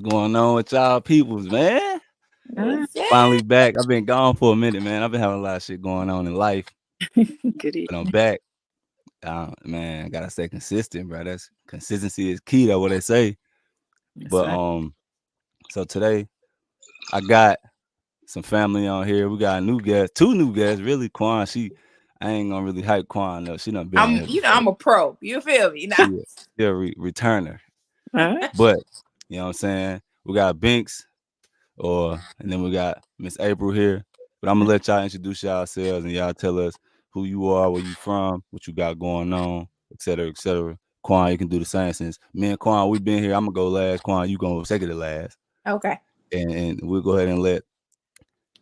going on with y'all peoples, man? What's Finally that? back. I've been gone for a minute, man. I've been having a lot of shit going on in life, Good but I'm evening. back. Man, I gotta stay consistent, bro. That's consistency is key. That's what they say. That's But right. so today I got some family on here. We got a new guest, two new guests, really. Quan, I ain't gonna really hype Quan though. She done been on I'm, here you know, before. I'm a pro. You feel me? Now, She a returner. All right. But you know what I'm saying? We got Binks, and then we got Miss April here. But I'm gonna let y'all introduce yourselves and y'all tell us who you are, where you from, what you got going on, et cetera, et cetera. Quan, you can do the same since me and Quan, we been here. I'm gonna go last. Quan, you go second to last. okay. And we'll go ahead and let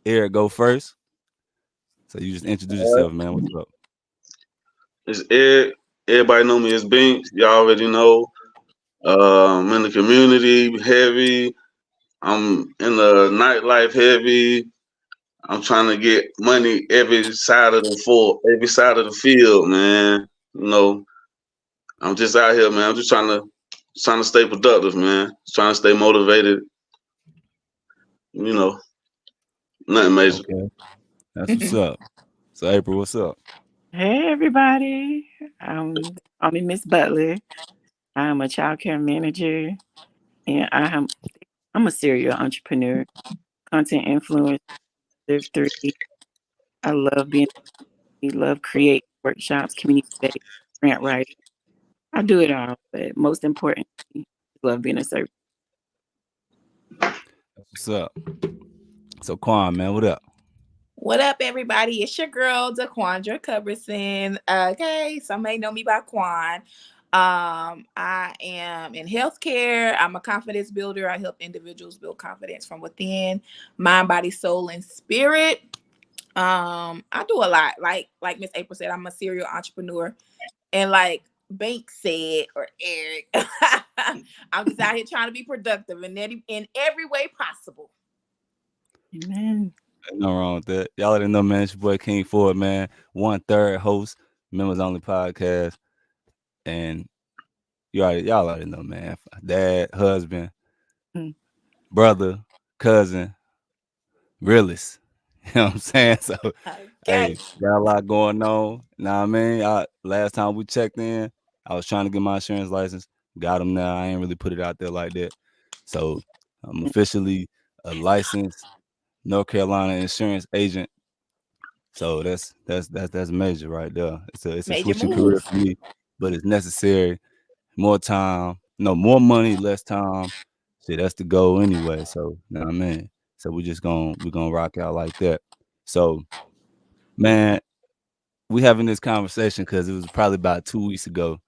Eric go first. So you just introduce Alright. yourself, man. What's up? It's Ed. Everybody know me as Binks. Y'all already know. I'm in the community heavy. I'm in the nightlife heavy. I'm trying to get money every side of the field, man. You know, I'm just out here, man. I'm just trying to stay productive, man. Just trying to stay motivated. You know, nothing major. Okay. That's what's up. So April, what's up? Hey, everybody. I'm Miss Butler. I'm a child care manager, and I'm a serial entrepreneur, content influencer. Live three. I love being. I love creating workshops, community space, grant writing. I do it all, but most importantly, I love being a servant. That's what's up. So Quan, man, what up? What up, everybody? It's your girl, DaQuandra Cuberson. Okay, some may know me by Quan. I am in healthcare. I'm a confidence builder. I help individuals build confidence from within, mind, body, soul, and spirit. I do a lot. Like Miss April said, I'm a serial entrepreneur, and like Bank said or Eric, I'm just out here trying to be productive in every way possible. Amen. Ain't no wrong with that. Y'all already know, man. It's your boy King Ford, man. 1/3 host, Members Only podcast. And y'all already know, man. Dad, husband, Mm. brother, cousin, realist. You know what I'm saying? So Okay. hey, got a lot going on. Know what I mean? Last time we checked in, I was trying to get my insurance license. Got them now. I ain't really put it out there like that. So I'm officially a licensed North Carolina insurance agent. So that's major right there. It's a Major switching career move. for me, but it's necessary. More time, no more money, less time. See, that's the goal anyway. So you know what I mean. So we're gonna rock out like that. So man, we having this conversation because it was probably about 2 weeks ago.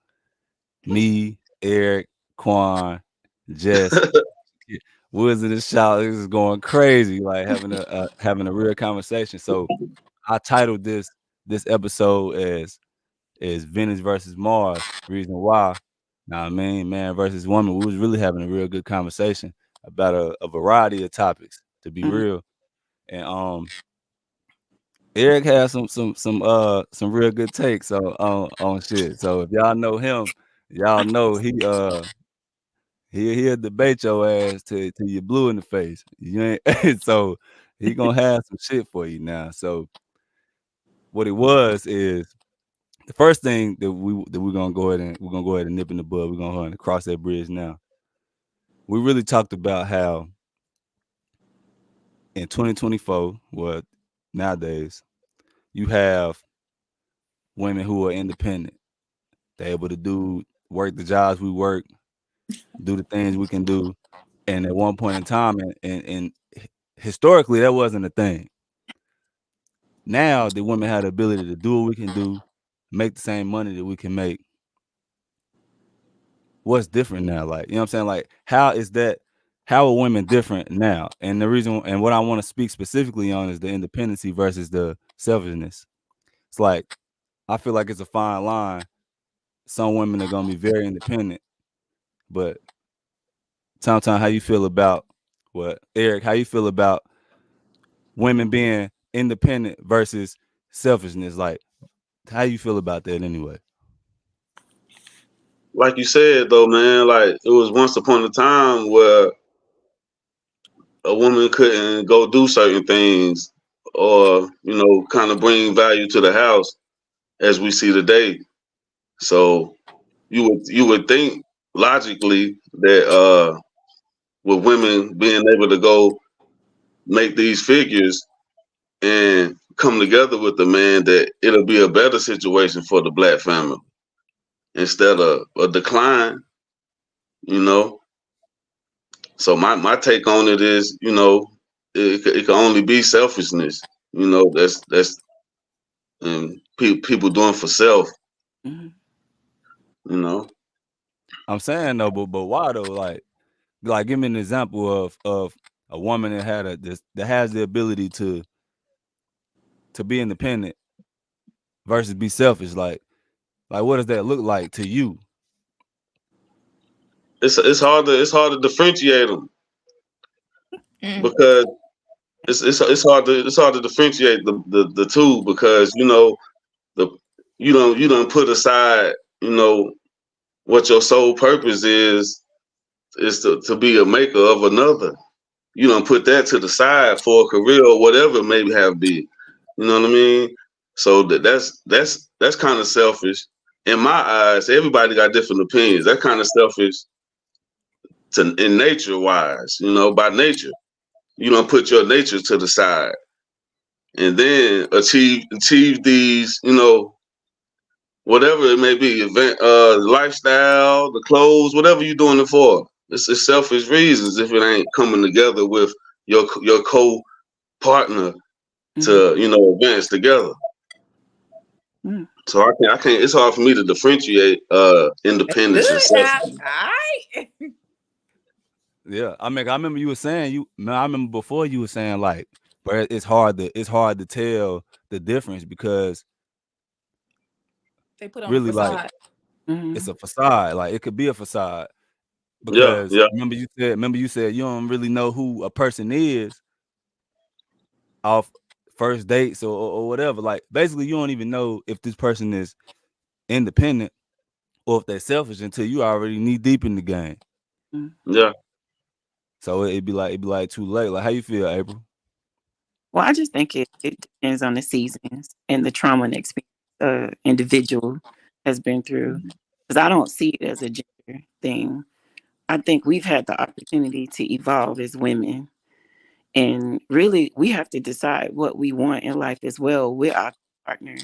Me, Eric, Quan, Jess, we was in the shop. It was going crazy, like having a real conversation. So I titled this episode as Venus versus Mars. Reason why, now I mean, man versus woman. We was really having a real good conversation about a variety of topics. To be Mm. real, and Eric has some real good takes on shit. So if y'all know him, y'all know he'll debate your ass till you blue in the face. You ain't so he gonna have some shit for you now. So what it was is the first thing we're gonna go ahead and nip in the bud. We're gonna go ahead and cross that bridge now. We really talked about how in 2024, what nowadays you have women who are independent. They're able to work the jobs we work, do the things we can do. And at one point in time, and historically, that wasn't a thing. Now the women have the ability to do what we can do, make the same money that we can make. What's different now? Like, you know what I'm saying? Like, how are women different now? And the reason and what I want to speak specifically on is the independency versus the selfishness. It's like I feel like it's a fine line. Some women are gonna be very independent, but Tom, how you feel about what Eric? How you feel about women being independent versus selfishness? Like, how you feel about that anyway? Like you said though, man, like it was once upon a time where a woman couldn't go do certain things or, kind of bring value to the house as we see today. So you would think logically that with women being able to go make these figures and come together with the man, that it'll be a better situation for the black family instead of a decline, you know. So my take on it is, it can only be selfishness. That's and people doing for self. Mm-hmm. You know, I'm saying though, but why though? Like give me an example of a woman that had that has the ability to be independent versus be selfish. Like what does that look like to you? it's hard to differentiate them Mm. because it's hard to differentiate the two because the you don't put aside what your sole purpose is to be a maker of another. You don't put that to the side for a career or whatever it may have be. You know what I mean? So that's kind of selfish in my eyes. Everybody got different opinions. That kind of selfish in nature wise. By nature, you don't put your nature to the side and then achieve these. Whatever it may be, event, lifestyle, the clothes, whatever you're doing it for. It's selfish reasons if it ain't coming together with your co partner Mm-hmm. to advance together. Mm-hmm. So I can't. It's hard for me to differentiate That's independence and good self. now. All right. Yeah, I mean, I remember you were saying man, I remember before you were saying like, but it's hard to tell the difference because They put on a really like facade. Mm-hmm. it's a facade. Like it could be a facade Yeah, because yeah, remember you said you don't really know who a person is off first dates or whatever. Like basically, you don't even know if this person is independent or if they're selfish until you already knee deep in the game. Mm-hmm. yeah. So it'd be like too late. Like how you feel, April? Well, I just think it depends on the seasons and the trauma and experience individual has been through. Because I don't see it as a gender thing. I think we've had the opportunity to evolve as women. And really, we have to decide what we want in life as well with our partner.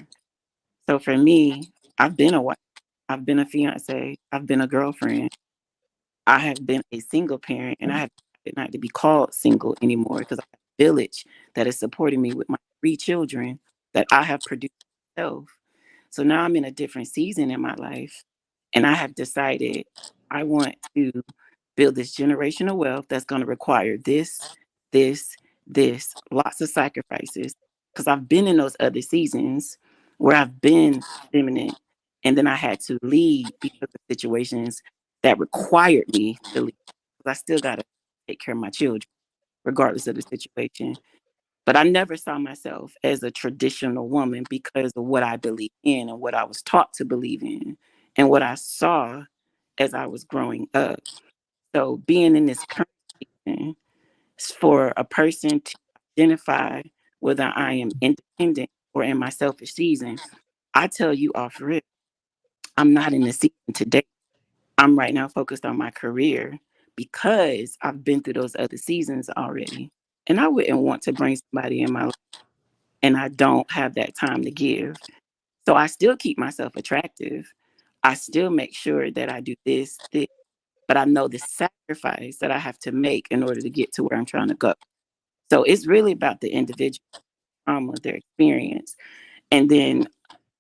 So for me, I've been a wife, I've been a fiance, I've been a girlfriend, I have been a single parent, and I have decided not to be called single anymore because I have a village that is supporting me with my 3 children that I have produced myself. So now I'm in a different season in my life, and I have decided I want to build this generational wealth that's going to require this, this, this, lots of sacrifices. Because I've been in those other seasons where I've been feminine and then I had to lead because of situations that required me to lead. Because I still got to take care of my children, regardless of the situation. But I never saw myself as a traditional woman because of what I believe in and what I was taught to believe in and what I saw as I was growing up. So being in this current season is for a person to identify whether I am independent or in my selfish season. I tell you off rip, I'm not in the season today. I'm right now focused on my career because I've been through those other seasons already. And I wouldn't want to bring somebody in my life and I don't have that time to give. So I still keep myself attractive. I still make sure that I do this, but I know the sacrifice that I have to make in order to get to where I'm trying to go. So it's really about the individual trauma, their experience. And then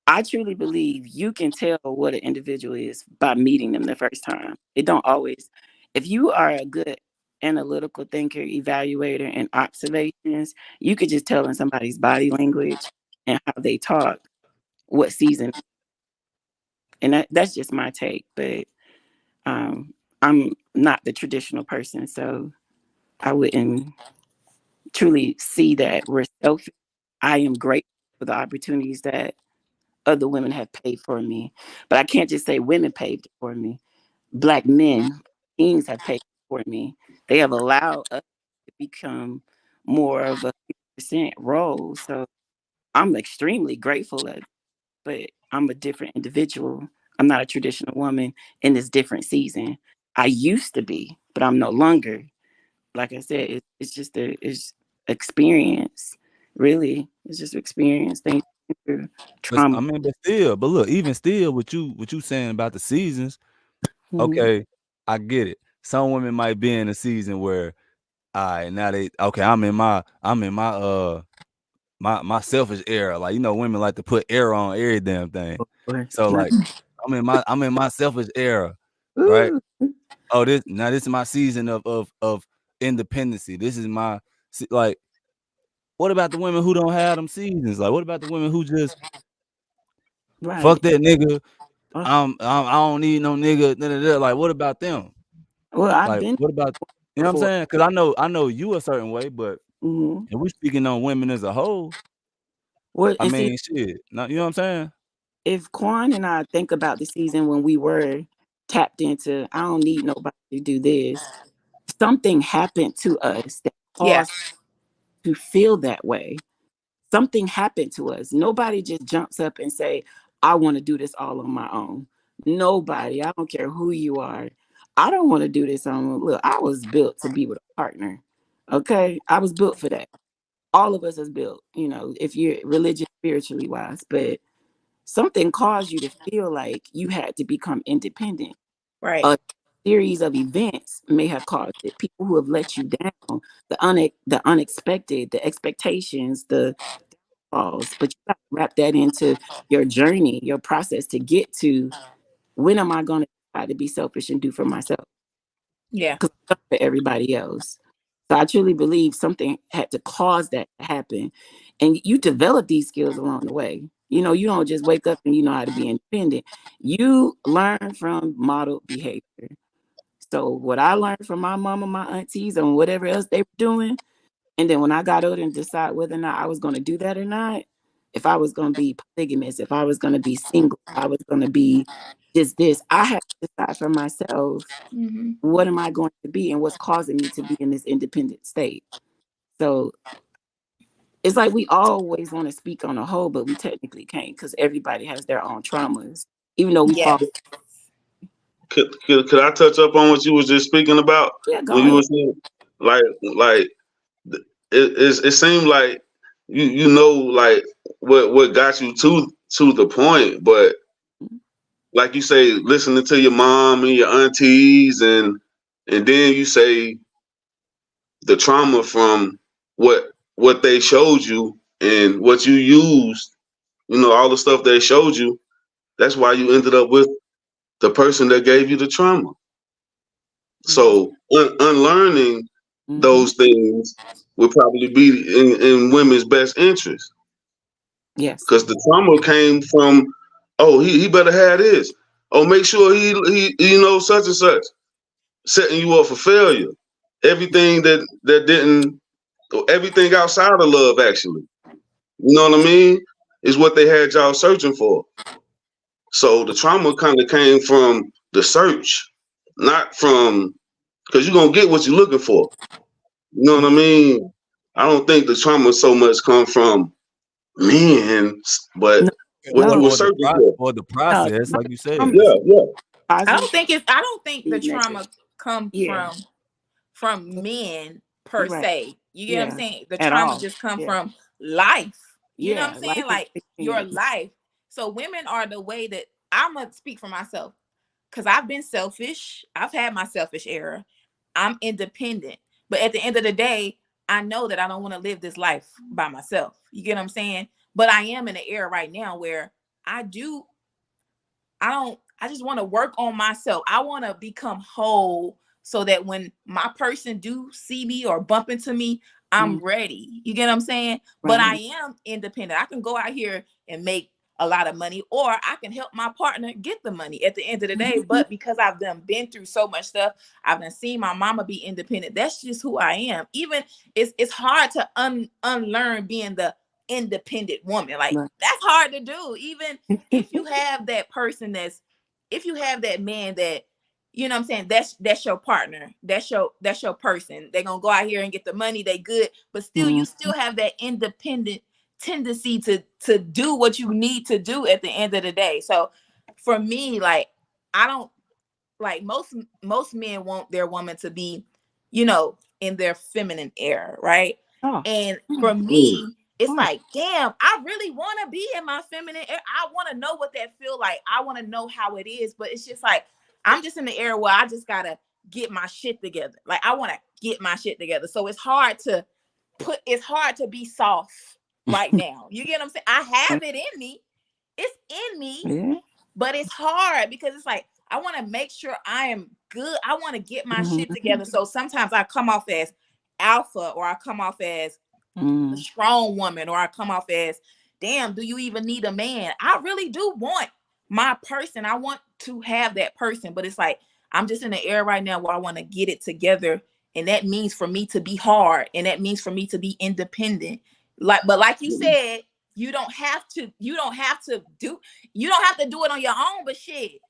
I truly believe you can tell what an individual is by meeting them the first time. It don't always, if you are a good analytical thinker, evaluator, and observations, you could just tell in somebody's body language and how they talk what season. And that's just my take. But um, I'm not the traditional person, so I wouldn't truly see that we're selfish. I am grateful for the opportunities that other women have paid for me. But I can't just say women paved it for me. Black men, kings have paid for me. They have allowed us to become more of a 50% role. So I'm extremely grateful at, but I'm a different individual. I'm not a traditional woman in this different season. I used to be, but I'm no longer. Like I said, it's just it's experience. Really, it's just experience. Things through But I trauma. mean, but look, even still, what you saying about the seasons? Mhm. Okay, I get it. Some women might be in a season where, all right, now they okay. I'm in my selfish era. Like, women like to put era on every damn thing. Or So not. like, I'm in my selfish era, right? Ooh, Oh, this is my season of independency. This is like. What about the women who don't have them seasons? Like, what about the women who just fuck right. that nigga? Uh, I don't need no nigga. Da, da, da. Like, what about them? well, I've Like, been what about you know what I'm before. saying? Because I know you a certain way, but Hmm. if we speaking on women as a whole, What I and see mean, shit. Now, you know what I'm saying? if Quan and I think about the season when we were tapped into, I don't need nobody to do this. Something happened to us that Yeah. caused to feel that way. Something happened to us. Nobody just jumps up and say, I want to do this all on my own. Nobody. I don't care who you are. I don't want to do this on. Look, I was built to be with a partner. Okay. I was built for that. All of us is built, if you're religious, spiritually wise, but something caused you to feel like you had to become independent. Right. A series of events may have caused it. People who have let you down, the unexpected, the expectations, the falls, but you got to wrap that into your journey, your process to get to when am I going to decide to be selfish and do for myself? Yeah. Because for everybody else. So I truly believe something had to cause that to happen. And you develop these skills along the way. You don't just wake up and you know how to be independent. You learn from modeled behavior. So what I learned from my mama, my aunties, and whatever else they were doing, and then when I got older and decide whether or not I was going to do that or not, if I was going to be polygamous, if I was going to be single, if I was going to be just this, I had to decide for myself, Hmm. what am I going to be and what's causing me to be in this independent state. So it's like we always want to speak on a whole, but we technically can't because everybody has their own traumas, even though we fall. Yes. Could I touch up on what you was just speaking about Yeah, when go you ahead. were saying like it seemed like you know like what got you to the point, but like you say, listening to your mom and your aunties, and then you say the trauma from what they showed you and what you used, all the stuff they showed you. That's why you ended up with the person that gave you the trauma. Yes. So unlearning Mm-hmm. those things would probably be in women's best interest Yes. because the trauma came from, oh, he better have this. Oh, make sure he such and such, setting you up for failure. Everything that didn't, everything outside of love, actually, you know what I mean, is what they had y'all searching for. So the trauma kind of came from the search, not from because you're gonna get what you're looking for. You know what I mean? I don't think the trauma so much come from men, but No, what Or you no, were or the searching pro for. or the no. process, My like you trauma said. Yeah, yeah. I causes don't think it's. I don't think the be negative. trauma come Yeah. from men per You're right. se. You get what I'm Yeah. saying? The At trauma all. just come Yeah. from life. You know what I'm Yeah. Life saying? is Like your experience. life. So women are the way that I'm gonna speak for myself because I've been selfish. I've had my selfish era. I'm independent, but at the end of the day, I know that I don't want to live this life by myself. You get what I'm saying? But I am in an era right now where I do I just want to work on myself. I want to become whole so that when my person do see me or bump into me, I'm Mm, ready. You get what I'm saying? But I right. am independent. I can go out here and make a lot of money, or I can help my partner get the money at the end of the day. Mhm. But because I've done been through so much stuff, I've been seeing my mama be independent. That's just who I am. Even it's hard to unlearn being the independent woman. Like Right. that's hard to do. Even if you have that person that's if you have that man that you know what I'm saying, that's your partner, that's your person. They're gonna go out here and get the money, they good, but still you Mhm. still have that independent tendency to do what you need to do at the end of the day. So for me, like, I don't, like, most men want their woman to be, in their feminine era, right? Oh. And Yeah. for me, it's Right. like, damn, I really want to be in my feminine era. I want to know what that feel like. I want to know how it is, but it's just like I'm just in the era where I just gotta get my shit together. Like, I want to get my shit together. So it's hard to be soft right now. You get what I'm saying? I have it in me. It's in me, Yeah. but it's hard because it's like I want to make sure I am good. I want to get my shit Mhm. together. So sometimes I come off as alpha, or I come off as a Mm. strong woman, or I come off as, damn, do you even need a man? I really do want my person. I want to have that person, but it's like I'm just in the era right now where I want to get it together, and that means for me to be hard, and that means for me to be independent. But like you said, you don't have to do it on your own, but shit,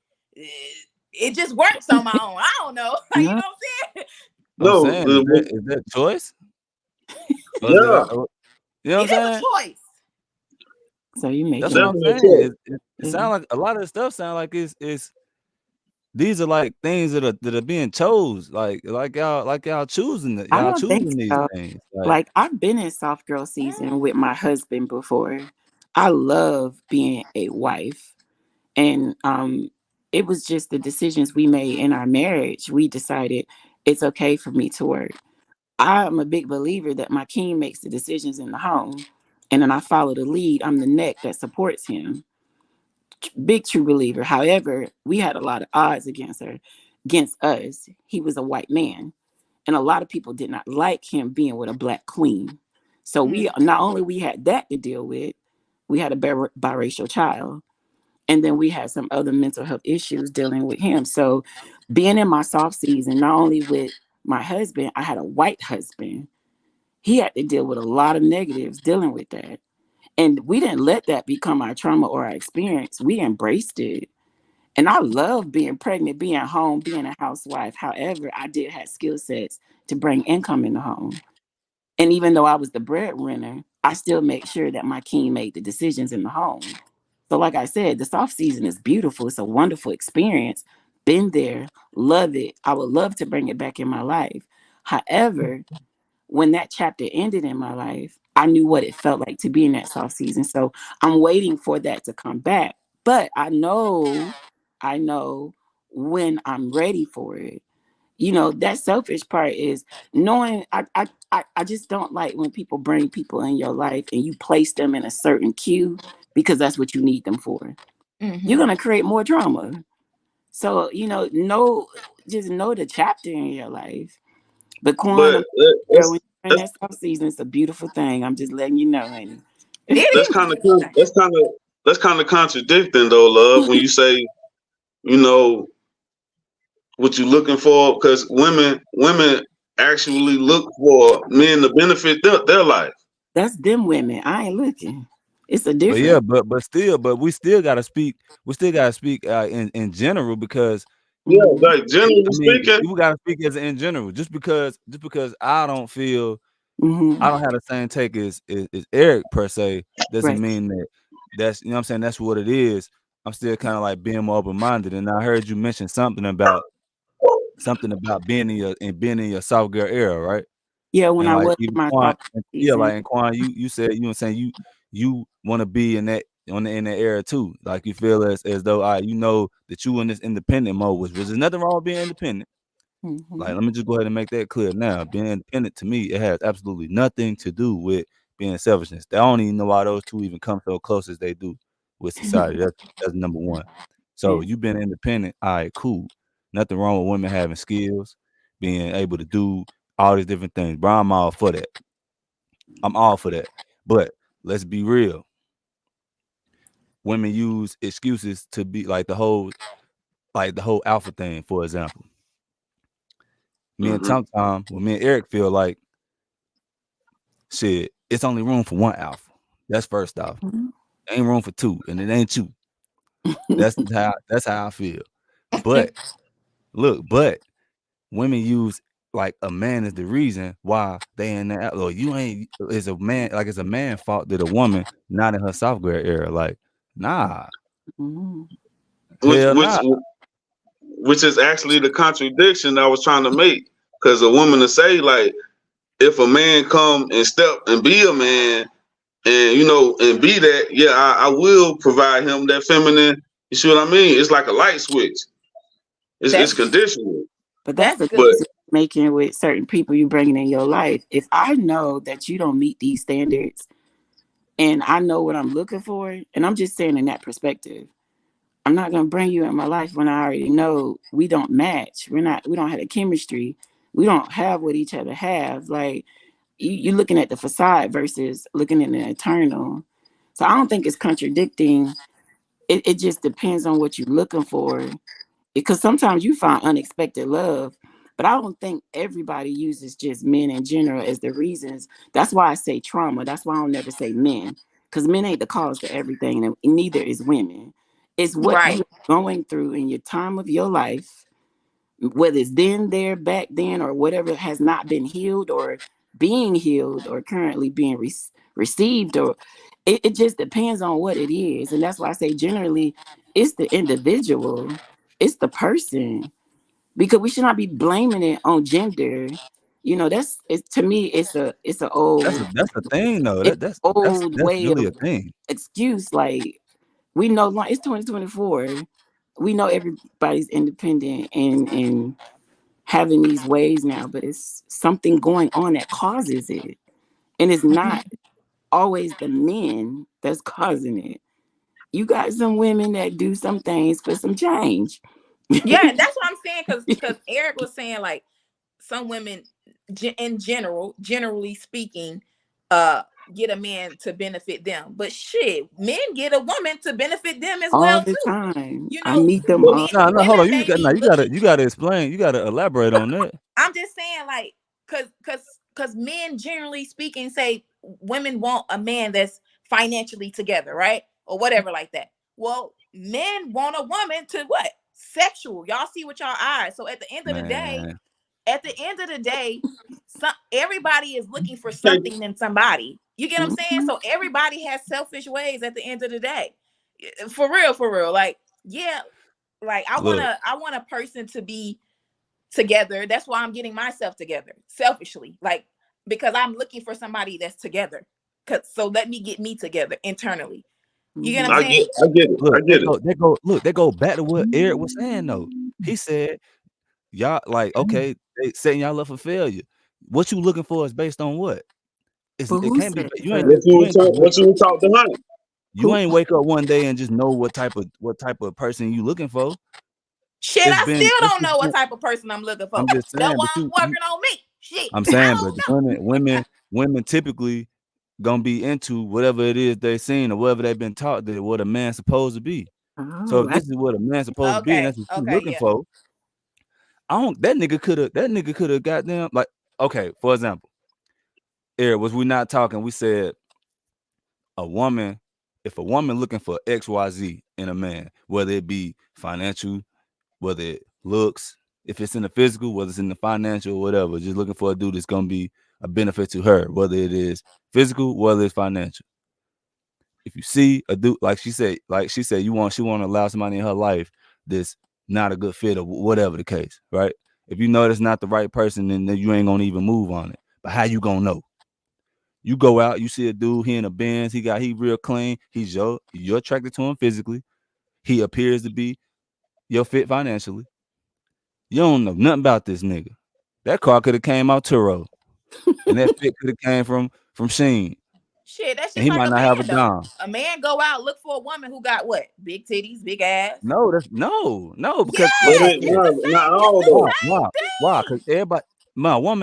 it just works on my own. I don't know. Like, No. what I'm saying? I'm No, saying, is that choice? Or is it, yeah, you know what I'm It is saying? a choice. So you That's making what a I'm definitely a saying. choice. It yeah. sound like a lot of the stuff sound like it's these are like things that are being chose. Like y'all choosing I don't think these so. things. Like, Like I've been in soft girl season with my husband before. I love being a wife. And it was just the decisions we made in our marriage. We decided it's okay for me to work. I'm a big believer that my king makes the decisions in the home, and then I follow the lead. I'm the neck that supports him. Big true believer. However, we had a lot of odds against us. He was a white man, and a lot of people did not like him being with a black queen. So we Mm. not only we had that to deal with, we had a biracial child, and then we had some other mental health issues dealing with him. So being in my soft season, not only with my husband, I had a white husband. He had to deal with a lot of negatives dealing with that. And we didn't let that become our trauma or our experience. We embraced it. And I love being pregnant, being home, being a housewife. However, I did have skill sets to bring income in the home. And even though I was the breadwinner, I still make sure that my king made the decisions in the home. So, like I said, the soft season is beautiful. It's a wonderful experience. Been there, love it. I would love to bring it back in my life. However, when that chapter ended in my life, I knew what it felt like to be in that soft season. So I'm waiting for that to come back. But I know when I'm ready for it. That selfish part is knowing I just don't like when people bring people in your life and you place them in a certain queue because that's what you need them for. You're Mm-hmm. gonna create more drama. So, just know the chapter in your life. But Quan, But I'm girl, that's when you're in that's that soft season, it's a beautiful thing. I'm just letting you know, honey. It that's is a kind of beautiful thing. that's kind of contradicting though, love. When you say, you know, what you looking for, because women actually look for men to benefit their life. That's them women. I ain't looking. It's a but yeah, difference. but we still gotta speak. We still gotta speak in general because Yeah, Mm-hmm. like generally I mean speaking. we gotta speak as in general. Just because I don't feel Mm-hmm. I don't have the same take as Eric per se doesn't Right. mean that's what I'm saying, that's what it is. I'm still kind of like being more open minded, and I heard you mention something about being in your soft girl era, right? Yeah, when And I like was in even my Quan, soft yeah, season. like and Quan, you said you were saying you want to be in that era too. Like you feel as though that you in this independent mode, which there's nothing wrong with being independent. Mm-hmm. Like, let me just go ahead and make that clear now. Being independent to me, it has absolutely nothing to do with being selfishness. I don't even know why those two even come so close as they do with society. That's number one. So Yeah. you been independent, all right, cool. Nothing wrong with women having skills, being able to do all these different things. Bro, I'm all for that. I'm all for that. But let's be real. Women use excuses to be like the whole alpha thing, for example. Me and Hmm. Tom Tom, well, me and Eric feel like shit, it's only room for one alpha. That's first off. Mhm. Ain't room for two, and it ain't you. That's how I feel. But look, but women use like a man is the reason why they in that. Or you ain't is a man like it's a man fault that a woman not in her soft grade era. Like, nah, Mhm. which hell which nah. which is actually the contradiction I was trying to make. Because a woman to say like, if a man come and step and be a man, and and be that, yeah, I will provide him that feminine. You see what I mean? It's like a light switch. It's That's conditional. But that's that's the good. But choices you're making with certain people you bringing in your life. If I know that you don't meet these standards and I know what I'm looking for, and I'm just saying in that perspective, I'm not gonna bring you in my life when I already know we don't match. We don't have the chemistry. We don't have what each other have. Like you're looking at the facade versus looking at the internal. So I don't think it's contradicting. It just depends on what you're looking for. Because sometimes you find unexpected love, but I don't think everybody uses just men in general as the reasons. That's why I say trauma. That's why I don't never say men, because men ain't the cause to everything, and neither is women. It's what Right. you're going through in your time of your life, whether it's then, there, back then, or whatever has not been healed or being healed or currently being received, or it just depends on what it is. And that's why I say generally it's the individual, it's the person, because we should not be blaming it on gender. You know, that's it's to me it's a That's old that's the thing though. it's old That's way really a of thing. excuse. Like we know it's 2024. We know everybody's independent and having these ways now, but it's something going on that causes it. And it's Mhm. not always the men that's causing it. You got some women that do some things for some change. Yeah, and that's what I'm saying. Because Eric was saying like some women, in general, generally speaking, uh, get a man to benefit them. But shit, men get a woman to benefit them as All well the too. time. You I know, meet them but all. men, No, no, hold women on. may be looking. You gotta explain. You gotta elaborate on that. I'm just saying, like, cause men, generally speaking, say women want a man that's financially together, right, or whatever, like that. Well, men want a woman to what? Sexual. Y'all see with y'all eyes. So Man, at the end of the day, everybody is looking for okay, something in somebody. You get what I'm saying? Mhm. So everybody has selfish ways at the end of the day. For real, for real. Like, yeah, like look, I want a person to be together. That's why I'm getting myself together selfishly, like because I'm looking for somebody that's together. Cause so let me get me together internally. You get what I'm Mhm. saying? I look, get it. they go back to what Eric was saying though. He said, y'all like, okay, they setting y'all up for failure. What you looking for is based on what? But It who can't be said you failure? ain't just wake What you up were taught to hunt? you Who? ain't wake up one day and just know what type of person you looking for. Shit, I still It's don't just know what been type of person I'm looking for. I'm just That's saying, why but I'm you working on me. Shit, I'm I saying, but don't know. women typically gonna be into whatever it is they seen or whatever they've been taught that what a man's supposed to be. So Oh, if this is what a man's supposed to be and Okay, that's what you okay, looking yeah. for, I don't that nigga could have got them like okay, for example, Eric, was we not talking, we said a woman, if a woman looking for XYZ in a man, whether it be financial, whether it looks, if it's in the physical, whether it's in the financial, whatever, just looking for a dude that's gonna be a benefit to her, whether it is physical, whether it's financial. If you see a dude like she said, she want to allow somebody in her life that's not a good fit or whatever the case, right? If you know that's not the right person, then you ain't gonna even move on it. But how you gonna know? You go out, you see a dude, he in a Benz, he real clean, you're attracted to him physically. He appears to be your fit financially. You don't know nothing about this nigga. That car could have came out Turo, and that fit could have came from Sheen, Shit, that's and just he like might a not have a man though. dime. A man go out look for a woman who got what? Big titties, big ass. No, no, because But Yes, it, it's the not same. not It's all the though. why? same Because thing. everybody,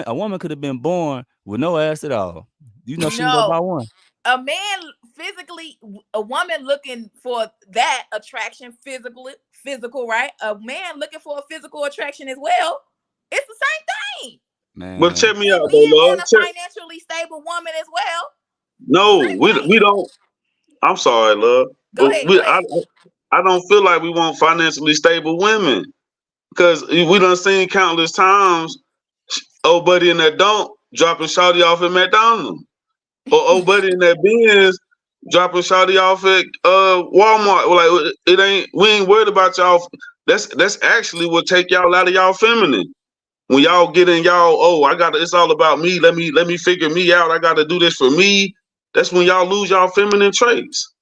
a woman could have been born with no ass at all. You know she can go buy No, one. a man physically, a woman looking for that attraction, physical, right? A man looking for a physical attraction as well. It's the same thing. But Man, check me And out men though, want love. a financially stable woman as well. No, Same we thing. don't. I'm sorry, love, Go but ahead. Go ahead. I don't feel like we want financially stable women. Because we done seen countless times old buddy in that don't dropping shawty off at McDonald's. Or old buddy in that Benz dropping shawty off at Walmart. Like it ain't we ain't worried about y'all. That's actually what take y'all out of y'all feminine. When y'all get in y'all, oh, I got it's all about me. Let me figure me out. I gotta do this for me. That's when y'all lose y'all feminine traits.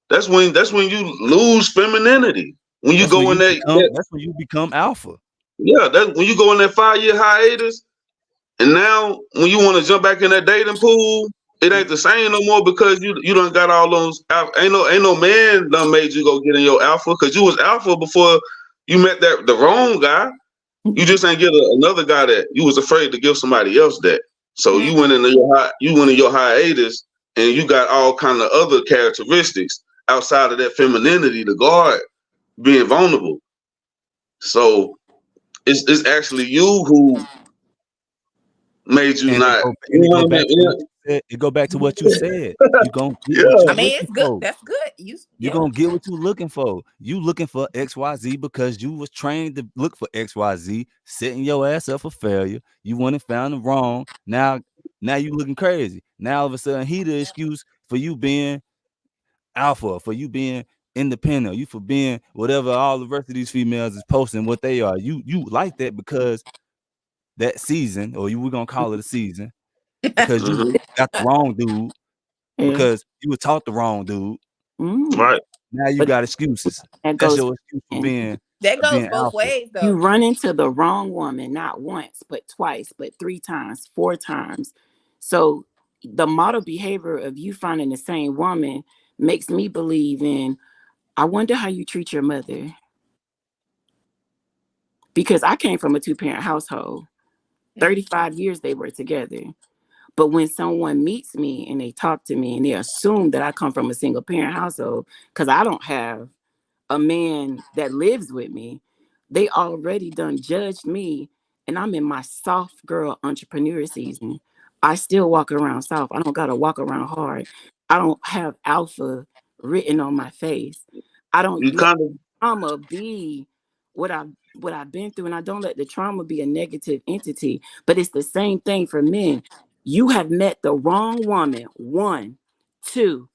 That's when you lose femininity. When you That's when go in you that that's when you become alpha. yeah, that when you go in that 5 year hiatus, and now when you want to jump back in that dating pool, it ain't the same no more because you done got all those ain't no man done made you go get in your alpha because you was alpha before you met the wrong guy. You just ain't get another guy that you was afraid to give somebody else that. So Mm. you went in your hiatus and you got all kind of other characteristics outside of that femininity, the guard being vulnerable. So it's actually you who made you And it not. go You and it know go what I back to what mean? you said. It go back to what you said. You gonna get what Yeah. I you mean, looking it's good. for. That's good. You Yeah. gonna get what you looking for. You looking for XYZ because you was trained to look for XYZ, setting your ass up for failure. You went and found the wrong. Now you looking crazy. Now all of a sudden he the excuse for you being alpha, for you being independent, you for being whatever all the rest of these females is posting what they are. You like that because that season, or we're gonna call it a season, because you Hmm. got the wrong dude, Yeah. because you were taught the wrong dude. Mm. Right. Now you But got excuses. that That's goes your excuse for in. That goes being both alpha. ways, You though. run into the wrong woman, not once, but twice, but 3 times, 4 times. So the model behavior of you finding the same woman makes me believe in, I wonder how you treat your mother. Because I came from a 2 parent household. Mm. 35 years they were together. But when someone meets me and they talk to me and they assume that I come from a single parent household, because I don't have a man that lives with me, they already done judged me, and I'm in my soft girl entrepreneur season. I still walk around soft. I don't gotta walk around hard. I don't have alpha written on my face. I don't You let kind of trauma be what I've been through, and I don't let the trauma be a negative entity. But it's the same thing for men. You have met the wrong woman. 1, 2,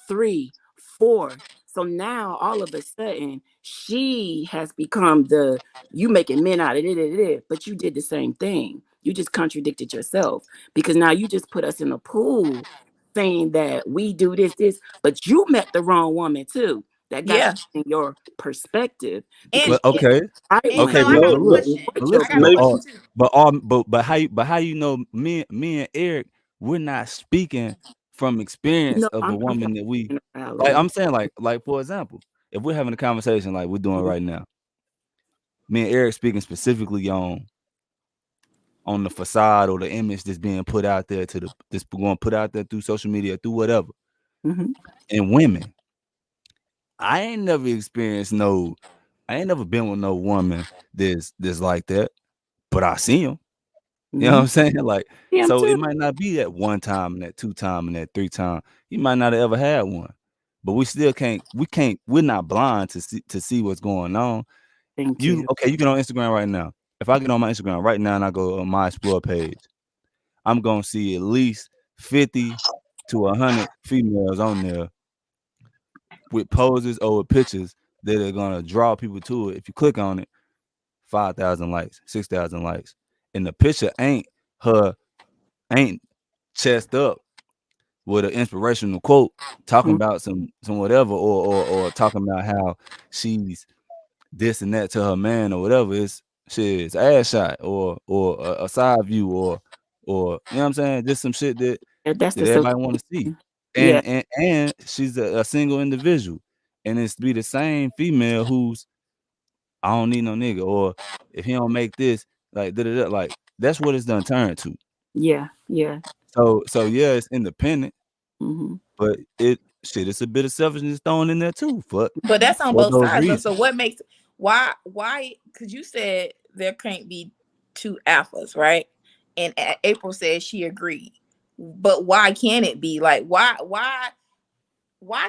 3, 4. So now all of a sudden she has become the you making men out of it, but you did the same thing. You just contradicted yourself because now you just put us in a pool saying that we do this, but you met the wrong woman too. That got Yeah. you in your perspective because And But okay, right and you one okay, know, I but didn't got but a look, question. support but your I listen, got a maybe question too. but how you know me and Eric, we're not speaking from experience no, of a I'm woman talking that we like. generality. I'm saying like for example, if we're having a conversation like we're doing right now, me and Eric speaking specifically on the facade or the image that's being put out there to the that's going put out there through social media, through whatever. Mm-hmm. And women, I ain't never experienced I ain't never been with no woman that's like that, but I see them. You know what Mm-hmm. I'm saying? Like, Him so it too. might not be that one time and that 2 time and that 3 time. You might not have ever had one, but we still we're not blind to see what's going on. Thank You you. okay? You get on Instagram right now. If I get on my Instagram right now and I go on my explore page, I'm gonna see at least 50 to 100 females on there with poses or with pictures that are gonna draw people to it. If you click on it, 5,000 likes, 6,000 likes, and the picture her ain't chest up with an inspirational quote talking Mm-hmm. about some whatever, or talking about how she's this and that to her man or whatever. It's shit, it's ass shot or a side view or you know what I'm saying, just some shit That's that the everybody want to see. solution. Yeah. And she's a single individual, and it's be the same female who's I don't need no nigga, or if he don't make this, like da da da, like that's what it's done turned to. Yeah. Yeah. So yeah, it's independent, Mm-hmm. but it's a bit of selfishness thrown in there too But that's on for both those sides though. reasons. So what makes why because you said there can't be two alphas, right? And April said she agreed. But why can't it be? Like why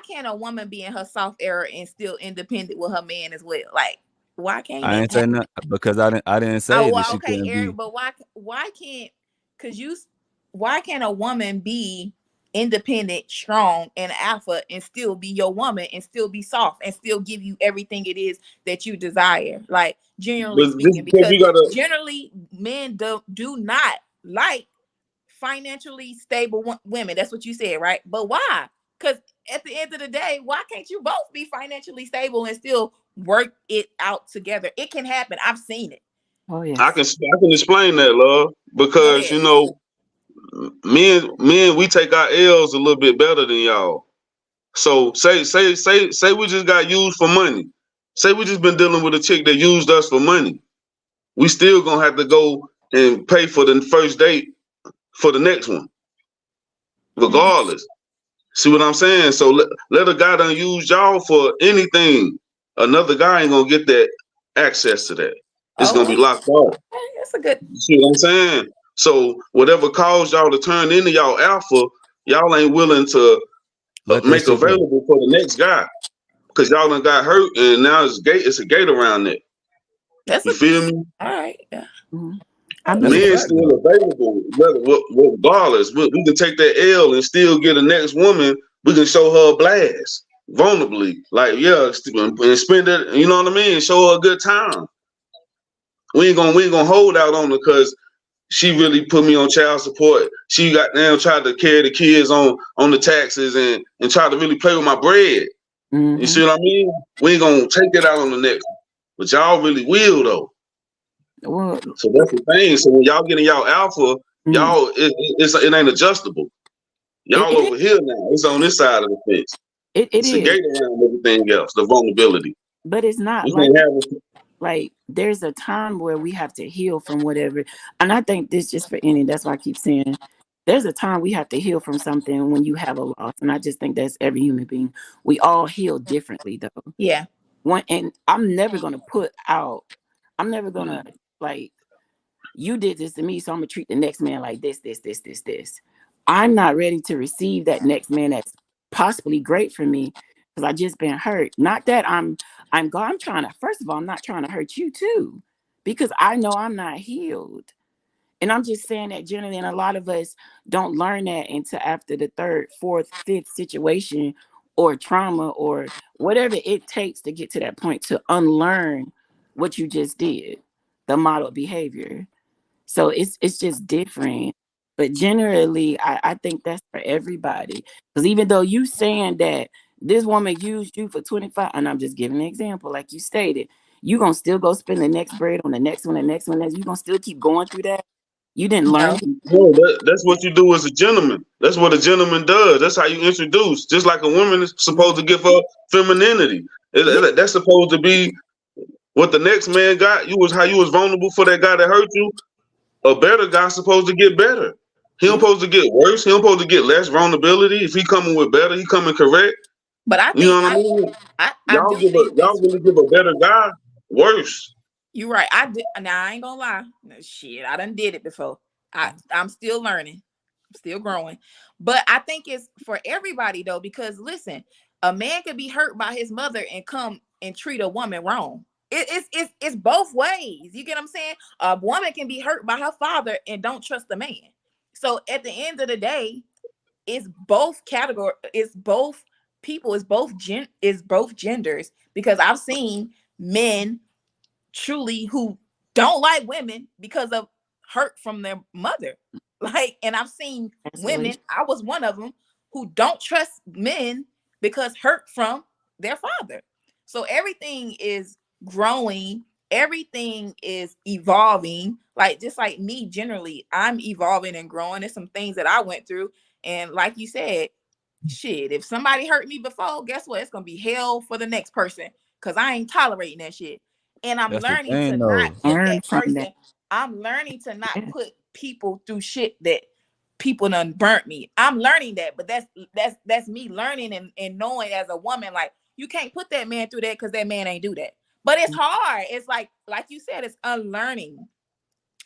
can't a woman be in her soft era and still independent with her man as well? Like Why can't I it ain't say happen? nothing because I didn't Oh, say that well, she okay, couldn't Eric, be. but why can't cause why can't a woman be independent, strong, and alpha and still be your woman and still be soft and still give you everything it is that you desire? Like generally But this speaking, because because we gotta. generally men do not like financially stable women. That's what you said, right? But why? Because at the end of the day, why can't you both be financially stable and still work it out together? It can happen. I've seen it. Oh I yes. can I can explain that, love, Go because ahead. men we take our L's a little bit better than y'all. So say we just got used for money. Say we just been dealing with a chick that used us for money. We still gonna have to go and pay for the first date for the next one, Mm-hmm. regardless. See what I'm saying? So let a guy done use y'all for anything. Another guy ain't gonna get that access to that. It's gonna be Okay. locked off. That's a good. You see what I'm saying? So whatever caused y'all to turn into y'all alpha, y'all ain't willing to Let that make shit go. available for the next guy because y'all done got hurt and now it's a gate around it. That's You a. feel me? All right. Yeah. Mhm. I Oh, That's that's a believe. Men fact still though. available, regardless. We can take that L and still get a next woman. We can show her a blast, vulnerably, like yeah, and spend it. You know what I mean? Show her a good time. We ain't gonna hold out on her because she really put me on child support. She got now tried to carry the kids on the taxes and try to really play with my bread. You Mm-hmm. see what I mean? We ain't gonna take it out on the next one. But y'all really will though. Well, So that's the thing. So when y'all getting y'all alpha, mm, y'all it ain't adjustable. it, Y'all it is. over here now. It's on this side of the fence. It It's a is. gate around everything else. The vulnerability. But it's not We like can't that. have it. Like there's a time where we have to heal from whatever. And I think this just for any. That's why I keep saying there's a time we have to heal from something when you have a loss. And I just think that's every human being. We all heal differently though. yeah. One and I'm never gonna put out. I'm never gonna like you did this to me, so I'm gonna treat the next man like this. I'm not ready to receive that next man that's possibly great for me because I just been hurt. Not that I'm trying to, first of all, I'm not trying to hurt you too, because I know I'm not healed. And I'm just saying that generally, and a lot of us don't learn that until after the third, fourth, fifth situation or trauma or whatever it takes to get to that point to unlearn what you just did, the model behavior. So it's just different. But generally, I think that's for everybody. Because even though you saying that this woman used you for 25, and I'm just giving an example, like you stated, you gonna still go spend the next bread on the next one, the next one, you gonna still keep going through that. You didn't learn No. anything. No, that's what you do as a gentleman. That's what a gentleman does. That's how you introduce. Just like a woman is Mhm. supposed to give her femininity. Yeah. That's supposed to be what the next man got. You was how you was vulnerable for that guy that hurt you. A better guy's supposed to get better. He don't Yeah. supposed to get worse. He don't supposed to get less vulnerability. If he coming with better, he coming correct. But I You know think what I mean? I do think Y'all this. really give a better guy worse. You're right. I did. Now I ain't gonna lie. No, shit, I done did it before. I'm still learning. I'm still growing. But I think it's for everybody though, because listen, a man could be hurt by his mother and come and treat a woman wrong. It's both ways. You get what I'm saying? A woman can be hurt by her father and don't trust the man. So at the end of the day, it's both category. It's both people. It's both genders. Because I've seen men truly who don't like women because of hurt from their mother. Like, and I've seen women, Isolation. I was one of them, who don't trust men because hurt from their father. So everything is growing, everything is evolving. Like, just like me, generally, I'm evolving and growing. There's some things that I went through. And like you said, shit, if somebody hurt me before, guess what? It's gonna be hell for the next person because I ain't tolerating that shit. And I'm That's the learning to thing not though. put Learn that from that. person, I'm learning to not Yeah. put people through shit that people done burnt me. I'm learning that, but that's me learning and knowing as a woman, like you can't put that man through that because that man ain't do that. But it's hard. It's like you said, it's unlearning.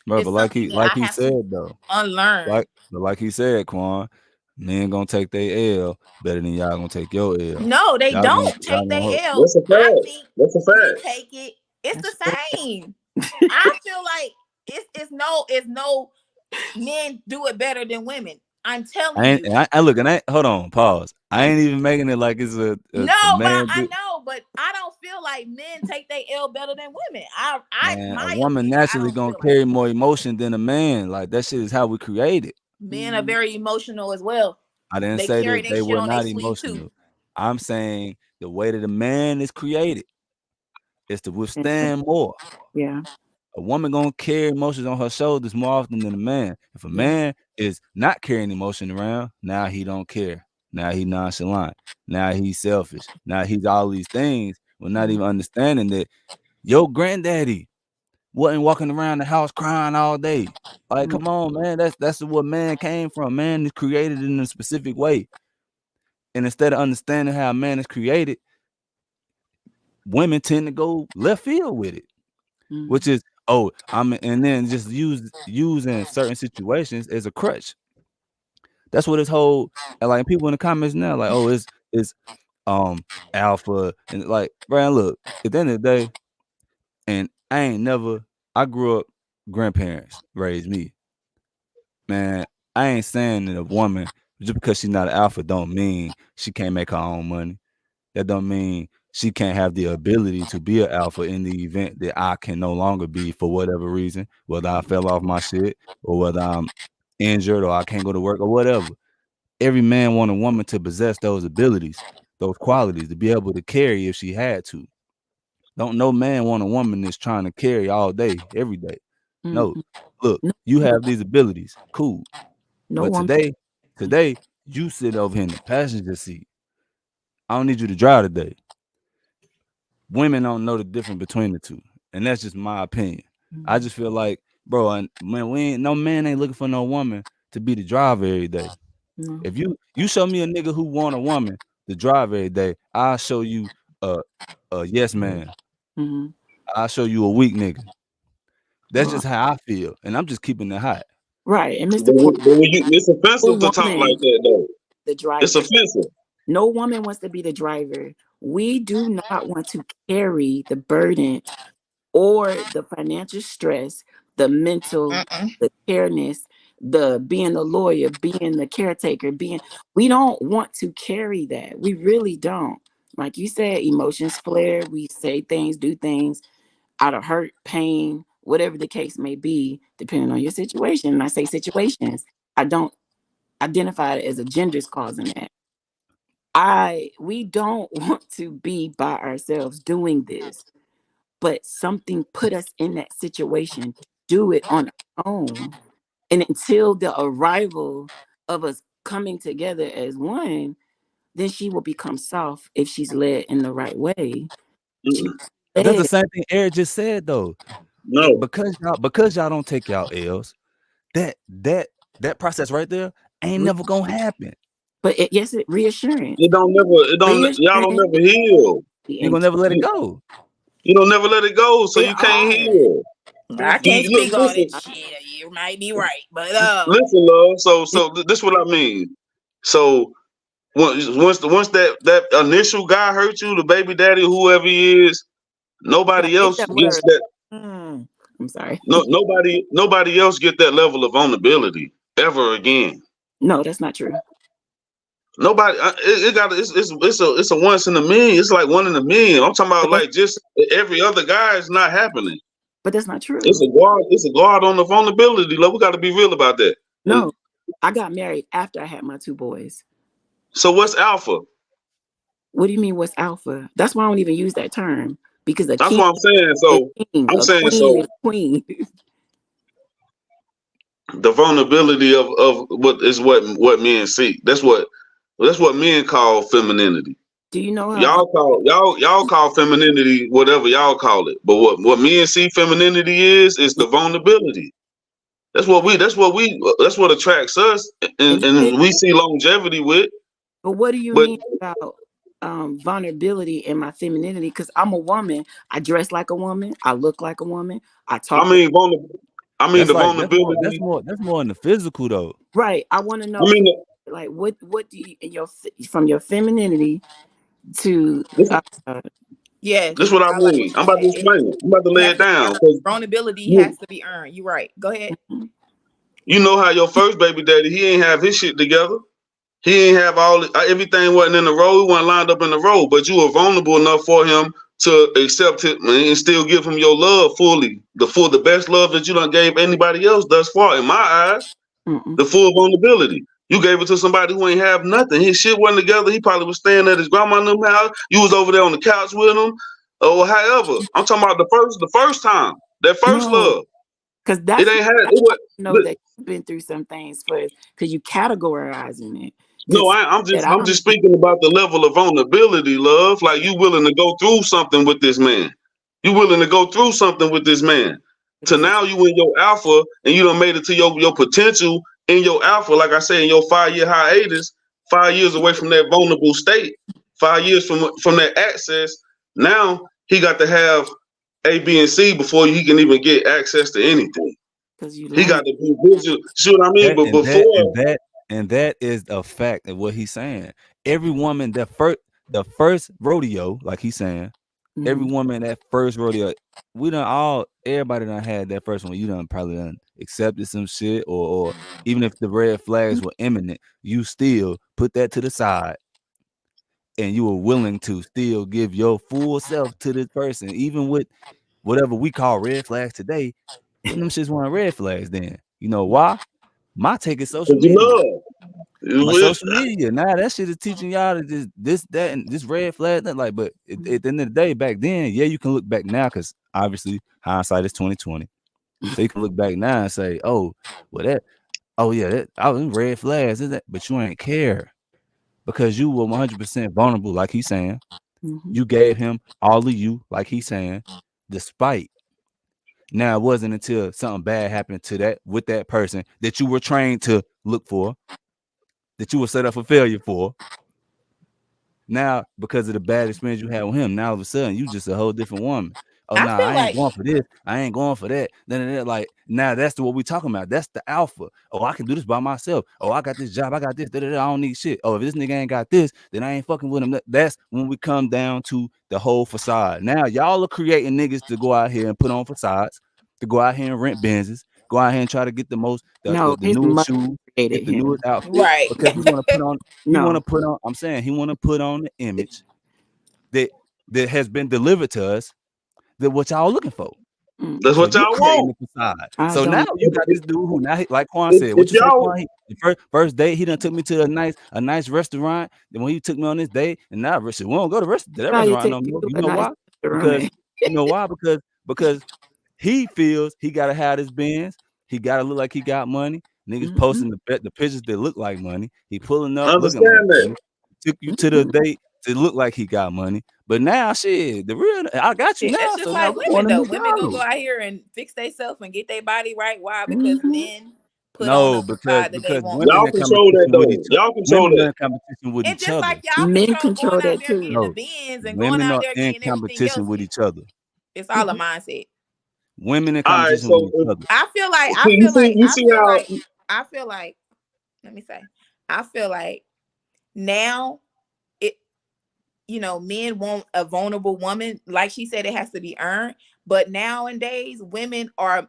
Bro, but It's something that like I he have to said though, unlearn. like he said, Quan, men gonna take their L better than y'all gonna take your L. No, they Y'all don't y'all take gonna their hurt. L. That's a I fact. think That's a we fact. take it. It's the That's true. same. I feel like it's no men do it better than women. I'm telling I ain't. you. I look and I hold on. Pause. I ain't even making it like it's No, a but man. I know, but I don't feel like men take their L better than women. Man, a My woman opinion, I naturally don't gonna feel like carry more emotion than a man. Like that shit is how we created. men are Mm, very emotional as well. I didn't They say carry that their they shit were on their not sleeve too. emotional. I'm saying the way that a man is created is to yeah. withstand more. Yeah. A woman gonna carry emotions on her shoulders more often than a man. If a Yeah. man is not carrying emotion around, now he don't care. Now he nonchalant. Now he's selfish. Now he's all these things. We're not Mm, even understanding that your granddaddy wasn't walking around the house crying all day. Like, mm, come on, man. That's what man came from. Man is created in a specific way. And instead of understanding how a man is created, women tend to go left field with it, which mm, is, oh, I'm and then just using certain situations as a crutch. That's what this whole and like people in the comments now, like, oh, it's um alpha and like, Brian, look, at the end of the day, and I grew up, grandparents raised me. Man, I ain't saying that a woman just because she's not an alpha don't mean she can't make her own money. That don't mean she can't have the ability to be an alpha in the event that I can no longer be for whatever reason, whether I fell off my shit or whether I'm injured or I can't go to work or whatever. Every man want a woman to possess those abilities, those qualities, to be able to carry if she had to. Don't no man want a woman that's trying to carry all day, every day. mm, No. mm. Look, No, you woman- have these abilities. Cool. no But woman. today, you sit over here in the passenger seat. I don't need you to drive today. Women don't know the difference between the two, and that's just my opinion. I Mm, just feel like, bro, and man, no man ain't looking for no woman to be the driver every day. no. If you show me a nigga who want a woman to drive every day, I'll show you a yes man. Mm, I'll show you a weak nigga. That's well, just how I feel, and I'm just keeping it hot. right. And Mr. Quan, But it's no offensive to talk woman like that though. the It's driver. offensive. No woman wants to be the driver. We do not want to carry the burden or the financial stress, the mental, Mm-mm. the careness, the being the lawyer, being the caretaker, we don't want to carry that. We really don't. Like you said, emotions flare. We say things, do things out of hurt, pain, whatever the case may be, depending on your situation. And I say situations. I don't identify it as a gender's causing that. We don't want to be by ourselves doing this, but something put us in that situation to do it on our own. And until the arrival of us coming together as one, then she will become soft if she's led in the right way. She Mm-mm. But that's the led, same thing Eric just said though. No, Because y'all don't take y'all L's, that that that process right there ain't never gonna happen. but yes, it reassurance, y'all don't reassurance, never heal. You and gonna never let it You, go. you don't never let it go, so there you can't are heal. there's I can't Look, speak on listen, it. Shit, you might be right, but listen, love. So, it, this what I mean. So, once that initial guy hurt you, the baby daddy, whoever he is, yeah, nobody it's else that gets word. that. Mm, I'm sorry. No, nobody else get that level of vulnerability ever again. No, that's not true. Nobody. It got. It's a once in a million. It's like one in a million. I'm talking about But that's like just every other guy is not happening. but that's not It's true. a guard. It's a guard on the vulnerability. Like, we got to be real about that. And No, I got married after I had my two boys. so, what's alpha? What do you mean? What's alpha? That's why I don't even use that term because a That's king what I'm saying. is So, king, I'm a saying queen so. is queen. The vulnerability of what men seek. That's what men call femininity. Do you know how? Y'all call femininity whatever y'all call it. But what men see femininity is the vulnerability. That's what attracts us, And and we see longevity with. but what do you But mean about vulnerability in my femininity? Because I'm a woman. I dress like a woman. I look like a woman. I I talk like mean, the vulnerability. That's more in the physical though. right. I want to I know mean, like what do you in your from your femininity to this, uh, Yes, That's what I I like mean. what I'm you about to said. explain it. I'm about to It lay has it to be down earned. because Vulnerability has you, to be earned. You're right. Go ahead. Mhm. you know how your first baby daddy, he ain't have his shit together. He ain't have everything wasn't in the road. He wasn't lined up in the road, but you were vulnerable enough for him to accept it and still give him your love fully, the best love that you done gave anybody else thus far. In my eyes, Mm-mm. the full vulnerability. You gave it to somebody who ain't have nothing. His shit wasn't together. He probably was staying at his grandma and them house. You was over there on the couch with him, or however. I'm talking about the first time, that first No, love. because It ain't had that's it. how I know that you've been through some things first, because you categorizing it to No, say I'm that just I I'm don't just speaking about the level of vulnerability, love. Like you willing to go through something with this man. You willing to go through something with this man. what To is it. now you in your alpha and you done made it to your potential in your alpha, like I say, in your 5 year hiatus, 5 years away from that vulnerable state, 5 years from that access. Now he got to have A, B, and C before he can even get access to anything. Because you He learn got it. to be visual. See what I mean? That But and that and before, that and that is a fact of what he's saying. Every woman that the first rodeo, like he's saying, every Hmm. woman that first rodeo, we done all everybody done had that first one. You done probably done accepted some shit, or even if the red flags were imminent, you still put that to the side and you were willing to still give your full self to this person, even with whatever we call red flags today. Them shits weren't red flags then. You know why? My take is social cause you media. My love. social media. Now that shit is teaching y'all to this, that, and this red flag. That like, but at the end of the day, back then, yeah, you can look back now because obviously hindsight is 2020. So you can look back now and say, oh, well that, oh yeah, that I was red flags, is that? But you ain't care because you were 100% vulnerable, like he's saying. Hmm. You gave him all of you, like he's saying, despite. Now it wasn't until something bad happened to that with that person that you were trained to look for, that you were set up for failure for. Now, because of the bad experience you had with him, now all of a sudden you just a whole different woman. Oh I no, feel I ain't like going for this. I ain't going for that. Then like now that's what we talking about. That's the alpha. Oh, I can do this by myself. Oh, I got this job. I got this. I don't need shit. Oh, if this nigga ain't got this, then I ain't fucking with him. That's when we come down to the whole facade. Now y'all are creating niggas to go out here and put on facades, to go out here and rent Benzes, go out here and try to get the most No, the his newest mother shoes, get created the him. newest outfit right. because he want to put on. He want to No. put on. I'm saying he want to put on the image that has been delivered to us that what y'all looking for. That's So Mm-mm. what you y'all creating want. the facade. I So don't now know. you got If, this dude who now like Quan if, said, if what you say, y'all, Quan? The first date, he done took me to a nice restaurant. Then when he took me on this date, and now we don't go to that How you restaurant take no you more. to You a know nice why? Because restaurant? you know why? Because he feels he gotta have his Benz. He gotta look like he got money. Niggas Mm-hmm. posting the pictures that look like money. He pulling up looking like understand that. money. Took you to the date to look like he got money. But now shit, the real I got you Shit, that's now. just So now like we going women to though. Women gonna go McDonald's. out here and fix themselves and get their body right. Why? Because Mm-hmm. men put on No, a because facade that they because want women Y'all in women. control that competition with though. each other. Y'all control Women are that. in competition with And each just other. like y'all Men control control going out that there too. getting the No, bins and going women out are there in getting everything competition else, with each other. it's all a mindset. Women in All right, competition with so each other. I feel like I see, you feel see, like you I see feel how like I feel like let me say, I feel like now it men want a vulnerable woman. Like she said, it has to be earned. But nowadays, women are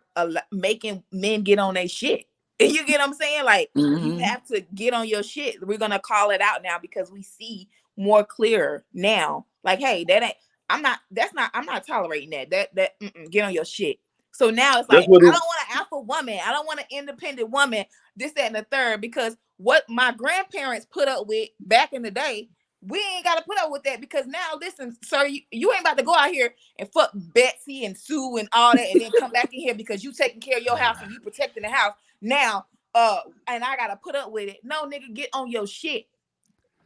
making men get on their shit. You get what I'm saying? Like, you Mm-hmm. have to get on your shit. We're gonna call it out now because we see more clearer now. Like, hey, that ain't. I'm not. That's not. I'm not tolerating that. Get on your shit. So now it's that's like what I it. don't want an alpha woman. I don't want an independent woman. This, that, and the third. Because what my grandparents put up with back in the day, we ain't got to put up with that because now, listen, sir, you ain't about to go out here and fuck Betsy and Sue and all that and then come back in here because you taking care of your house and you protecting the house. Now, and I got to put up with it. No, nigga, get on your shit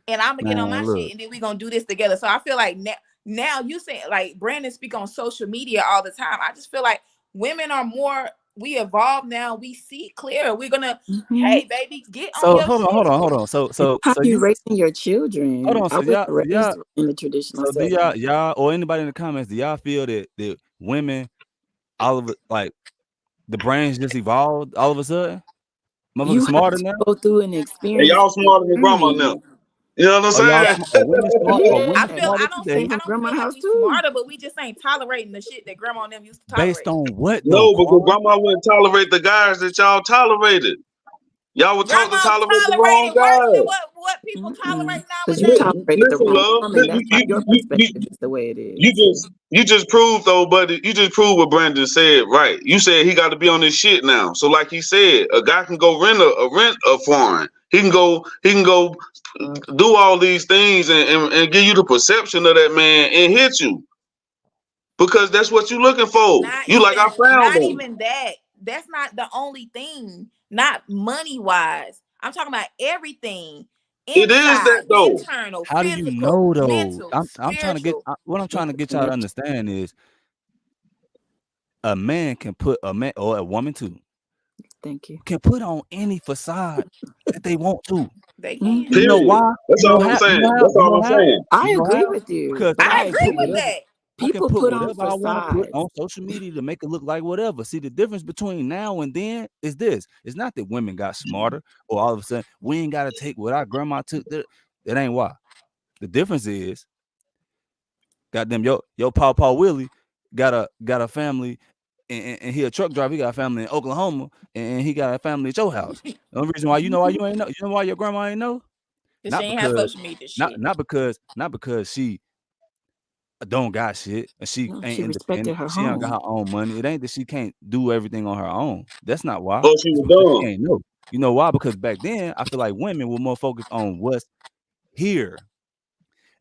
and I'm going to get on my Man, shit look. and then we going to do this together. So I feel like now you say, like Brandon speak on social media all the time. I just feel like women are more, we evolve now. We see clear. We're going to, Mm-hmm. hey, baby, get on So your hold on, shit. hold on, hold on. So It's so how so you you raising your hold children. on. I So was y'all raised in the traditional so do setting. y'all or anybody in the comments, do y'all feel that women all of it like the brains just evolved all of a sudden? Motherfuckers You have smarter to now? go through an And experience y'all and smarter than grandma now. learn. You know what I'm Are y'all saying? are women smart? Are Yeah, women I feel smarter I don't came think today I from don't feel grandma's like house we too. smarter, but we just ain't tolerating the shit that grandma and them used to based tolerate. on what though, No, because Quan? grandma wouldn't tolerate the guys that y'all tolerated. Y'all were taught to Grandma tolerate the wrong tolerated worse than guy. what people tolerate Because you nowadays. tolerated the Listen, wrong love. woman. That's why your perspective is the way it You is. just proved though, buddy. You just proved what Brandon said, right? You said he got to be on this shit now. So, like he said, a guy can go rent a foreign. He can go do all these things and give you the perception of that man and hit you because that's what you looking for. You like, I found Not him. even that. That's not the only thing. Not money wise. I'm talking about everything. It is that Inside, though. internal, How do you physical, know though? mental, I'm trying to get spiritual. what I'm trying to get y'all to Connection. understand is a man can put a man or a woman too Thank you. can put on any facade that they want to. They can. Hmm. You know Period. why? That's all I'm You saying. know how? That's You all know I'm how? saying. I You know agree how? with you, Because but I I agree agree. with that. I can People put put on whatever I want to put on facades. social media to make it look like whatever. See, the difference between now and then is this. It's not that women got smarter or all of a sudden we ain't got to take what our grandma took. That ain't why. The difference is, goddamn, yo Paw Willie got a family and he a truck driver. He got a family in Oklahoma and he got a family at your house. The only reason why you ain't know, you know why your grandma ain't know? Cause she Not ain't have because social media not shit. not because she don't got shit and she No, ain't she independent. respected her She don't got home. her own money. It ain't that she can't do everything on her own. That's not why. Oh, she It's was because she dumb. ain't know. You know why? Because back then I feel like women were more focused on what's here,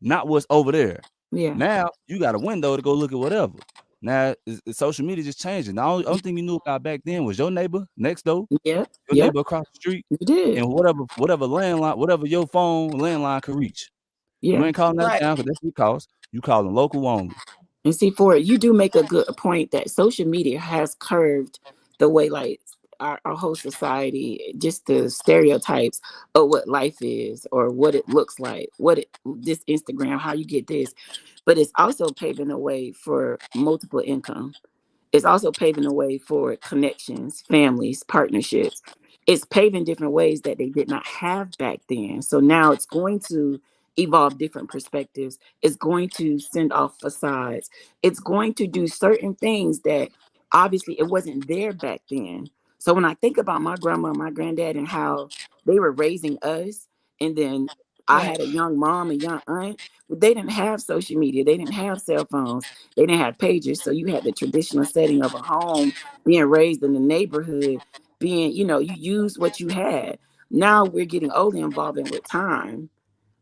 not what's over there. Yeah. Now you got a window to go look at whatever. Now social media just changing. The only thing you knew about back then was your neighbor next door, Yep. your Yep. neighbor across the street, You did. and whatever landline, whatever your phone landline could reach. You Yeah. ain't calling that Right. town because that's what it costs. You calling local only. And see, for it, you do make a good point that social media has curved the way, like, our whole society, just the stereotypes of what life is or what it looks like, this Instagram, how you get this. But it's also paving the way for multiple income. It's also paving the way for connections, families, partnerships. It's paving different ways that they did not have back then. So now it's going to evolve different perspectives. It's going to send off facades. It's going to do certain things that obviously it wasn't there back then. So when I think about my grandma and my granddad and how they were raising us, and then I Right. had a young mom, a young aunt, they didn't have social media, they didn't have cell phones, they didn't have pages. So you had the traditional setting of a home, being raised in the neighborhood, being, you use what you had. Now we're getting older, involving with time.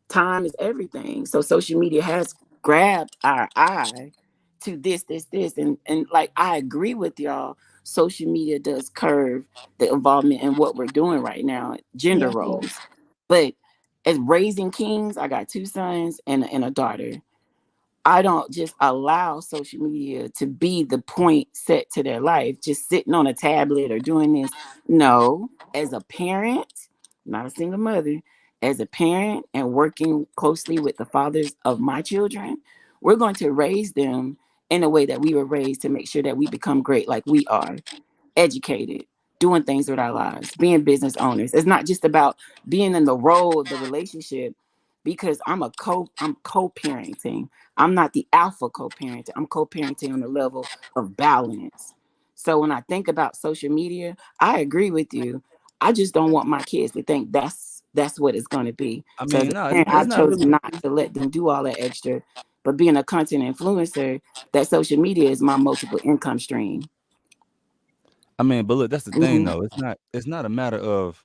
Time is everything. So social media has grabbed our eye to this. And like, I agree with y'all. Social media does curve the involvement in what we're doing right now, gender Yeah. roles. But as raising kings, I got two sons and a daughter. I don't just allow social media to be the point set to their life, just sitting on a tablet or doing this. No, as a parent, not a single mother, as a parent and working closely with the fathers of my children, we're going to raise them in a way that we were raised to make sure that we become great like we are, educated, doing things with our lives, being business owners. It's not just about being in the role of the relationship, because I'm co-parenting. I'm not the alpha co-parent. I'm co-parenting on the level of balance. So when I think about social media, I agree with you. I just don't want my kids to think that's what it's going to be. I So as mean, a no, parent, it's I've not chosen really. not to let them do all that extra. But being a content influencer, that social media is my multiple income stream. I mean, but look, that's the thing Hmm. though. It's not a matter of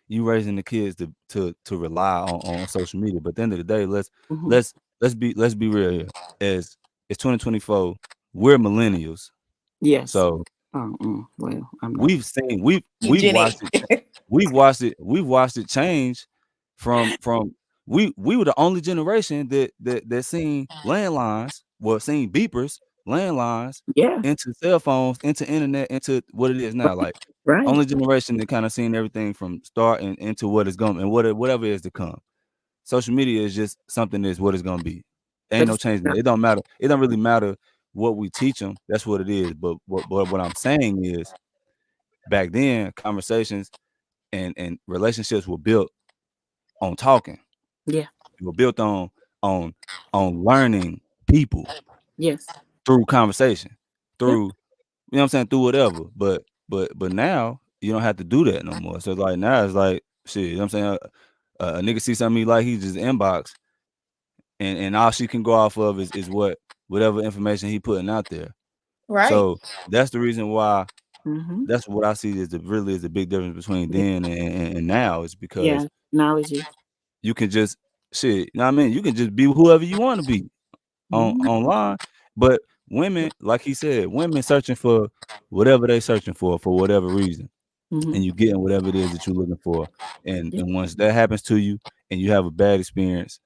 you raising the kids to rely on social media. But at the end of the day, Hmm. let's let's be real here. As it's 2024, we're millennials. Yes. So Oh, well, I'm not. You we've Gen watched X. it we've watched it change from we were the only generation that seen landlines, well, seen beepers, landlines, Yeah. into cell phones, into internet, into what it is now. Right. Like Right. only generation that kind of seen everything from start and into what is going and whatever is to come. Social media is just something that's what it's gonna be. Ain't But no it's changing not. it. It don't matter. It don't really matter what we teach them. That's what it is. But what I'm saying is, back then, conversations and relationships were built on talking. Yeah. It was built on on learning people Yes. through conversation, Yep. through you know what I'm saying, through whatever. But now you don't have to do that no more. So like now it's like shit. You know what I'm saying? A nigga see something he like, he just inbox, and all she can go off of is whatever information he putting out there. Right. So that's the reason why. Mm-hmm. That's what I see is really is the big difference between Yeah. then and now is Yeah. because Technology. you can just shit. You know what I mean? You can just be whoever you want to be Mm-hmm. online. But women, like he said, women searching for whatever they searching for whatever reason, Mm-hmm. and you getting whatever it is that you're looking for. And Yeah. and once that happens to you, and you have a bad experience,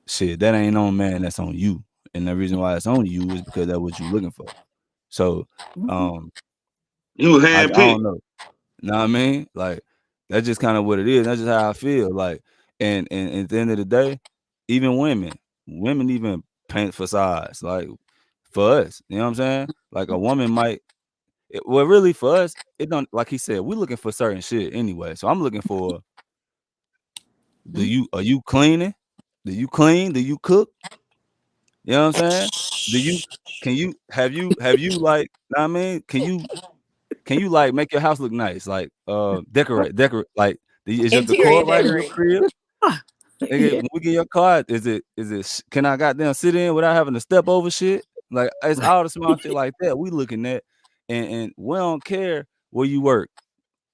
shit, that ain't on man. That's on you. And the reason why it's on you is because that's what you're looking for. So, Mm-hmm. um, You I handpicked. don't know. Know what I mean? Like that's just kind of what it is. That's just how I feel. Like, and at the end of the day, even women even paint facades. Like for us, you know what I'm saying? Like a woman might. Well, really, for us, it don't. Like he said, we're looking for certain shit anyway. So I'm looking for. Do Mm-hmm. you are you cleaning? Do you clean? Do you cook? You know what I'm saying? Do you can you have you like? Know what I mean? Can you like make your house look nice? Like decorate like is your Interior decor right in your decorating. crib? Ah, Nigga, yeah. when we get your car, can I goddamn sit in without having to step over shit? Like it's all the small shit like that we looking at, and we don't care where you work.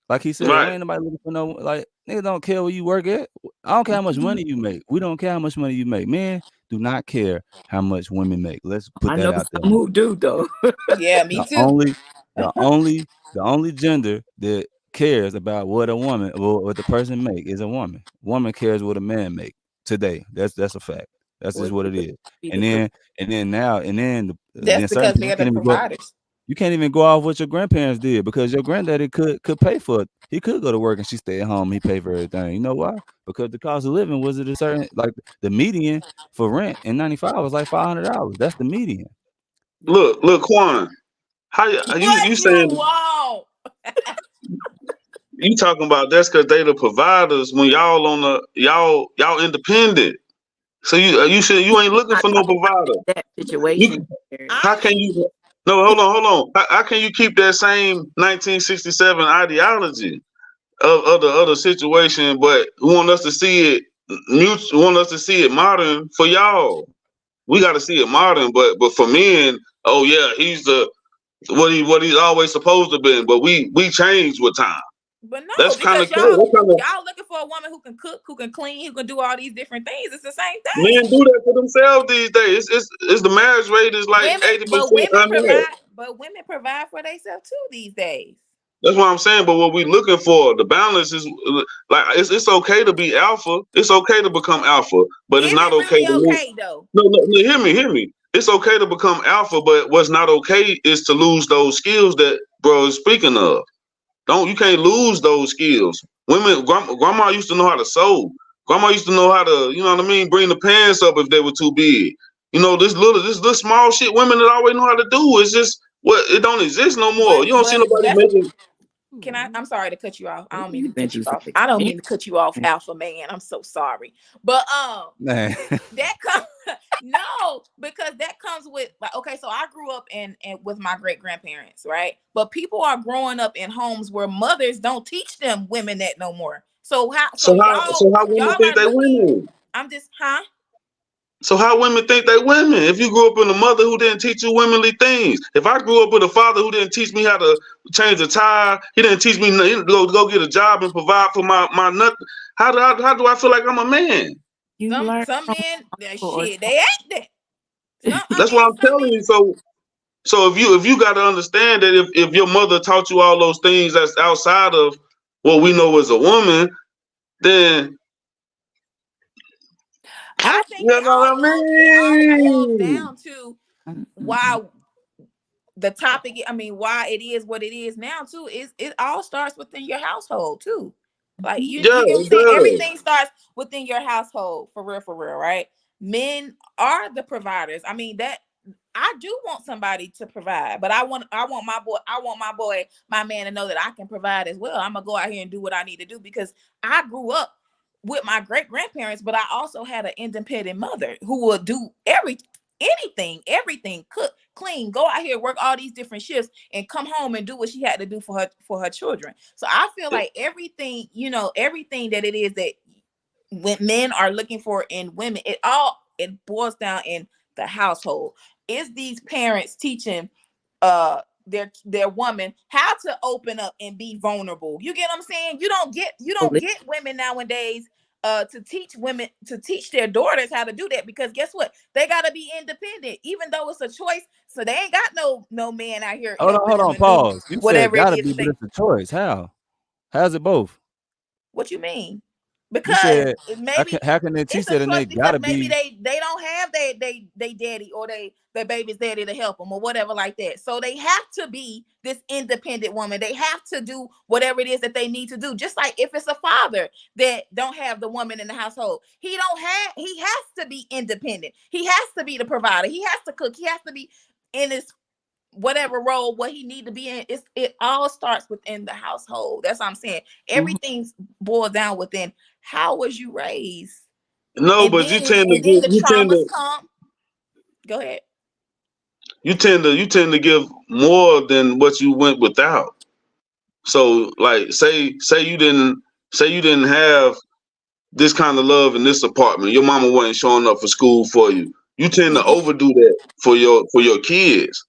Like he said, we Right. ain't nobody looking for no like niggas don't care where you work at. I don't care how much money you make. We don't care how much money you make. Men do not care how much women make. Let's put I that know out there. some who do though. Yeah, me The too. only the only the only gender that cares about what a woman or what the person make is a woman. Woman cares what a man make today. That's a fact. That's Well, just what they it could is. be And the pro- then and then now and then That's then certain because people they're the providers. you can't even go off what your grandparents did because your granddaddy could pay for it. He could go to work and she stay at home. He pay for everything. You know why? Because the cost of living was at a certain like the median for rent in '95 was like $500. That's the median. Look, Quan. How you What you saying want? you talking about that's because they the providers when y'all on the y'all independent. So you should you ain't looking not for no talking about provider. that You situation. There. how I'm can you no hold on how can you keep that same 1967 ideology of the other situation, but want us to see it want us to see it modern for y'all. We got to see it modern, but for men, oh yeah, he's the what he's always supposed to be. But we change with time. But no, That's kind of because cool. That's kind of y'all looking for a woman who can cook, who can clean, who can do all these different things. It's the same men thing. do that for themselves these days. It's the marriage rate is like Women, 80% unmarried. but women provide for themselves too these days. That's what I'm saying. But what we looking for, the balance is like it's okay to be alpha. It's okay to become alpha, but it's Is not it okay really to lose. okay though? No, hear me. It's okay to become alpha, but what's not okay is to lose those skills that bro is speaking of. Don't you can't lose those skills. Women, grandma used to know how to sew. Grandma used to know how to, you know what I mean, bring the pants up if they were too big. You know, this little small shit women that always know how to do is just what it don't exist no more. But You don't see nobody that's making. can I? I'm sorry to cut you off. I don't mean to You've been cut you through some off. I don't experience. mean to cut you off, Alpha Man. I'm so sorry. But Man. that comes no, because that comes with like okay, so I grew up in with my great grandparents, right? But people are growing up in homes where mothers don't teach them women that no more. So how so So how women y'all think are they looking. women? I'm just huh? So how women think they women? If you grew up with a mother who didn't teach you womanly things, if I grew up with a father who didn't teach me how to change a tire, he didn't teach me to go get a job and provide for my nothing. How do I feel like I'm a man? You Some learn some from men or shit, they ain't that. Some I That's what mean I'm some telling men you. So if you got to understand that if your mother taught you all those things that's outside of what we know as a woman, then I I don't. think you know what I it all boils mean? down to Mm-mm. why the topic, I mean, why it is what it is now too, is it all starts within your household too. Like Yeah, you get what I'm it saying? does. Everything starts within your household for real, right? Men are the providers. I mean, that I do want somebody to provide, but I want my boy, my man to know that I can provide as well. I'm gonna go out here and do what I need to do because I grew up with my great grandparents, but I also had an independent mother who would do everything, cook, clean, go out here, work all these different shifts, and come home and do what she had to do for her children. So I feel like everything, everything that it is that when men are looking for in women, it boils down in the household. Is these parents teaching their woman how to open up and be vulnerable? You get what I'm saying? You don't get women nowadays to teach their daughters how to do that, because guess what? They got to be independent, even though it's a choice. So they ain't got no man out here helping Hold them on, and do pause. You said whatever it gotta is be, that but they. it's a choice. How? How's it both? What you mean? You Because said maybe how can they teach it's that a and choice, they because gotta maybe be they don't have they daddy or their baby's daddy to help them or whatever like that. So they have to be this independent woman. They have to do whatever it is that they need to do. Just like if it's a father that don't have the woman in the household, he has to be independent. He has to be the provider. He has to cook. He has to be in his whatever role what he need to be in. It all starts within the household. That's what I'm saying. Mhm. Everything's boiled down within how was you raised, No, and but you then tend to and then give, the traumas come. Go ahead. you tend to give more than what you went without. So like say you didn't have this kind of love in this apartment. Your mama wasn't showing up for school for you. You tend to Mm-hmm. overdo that for your kids.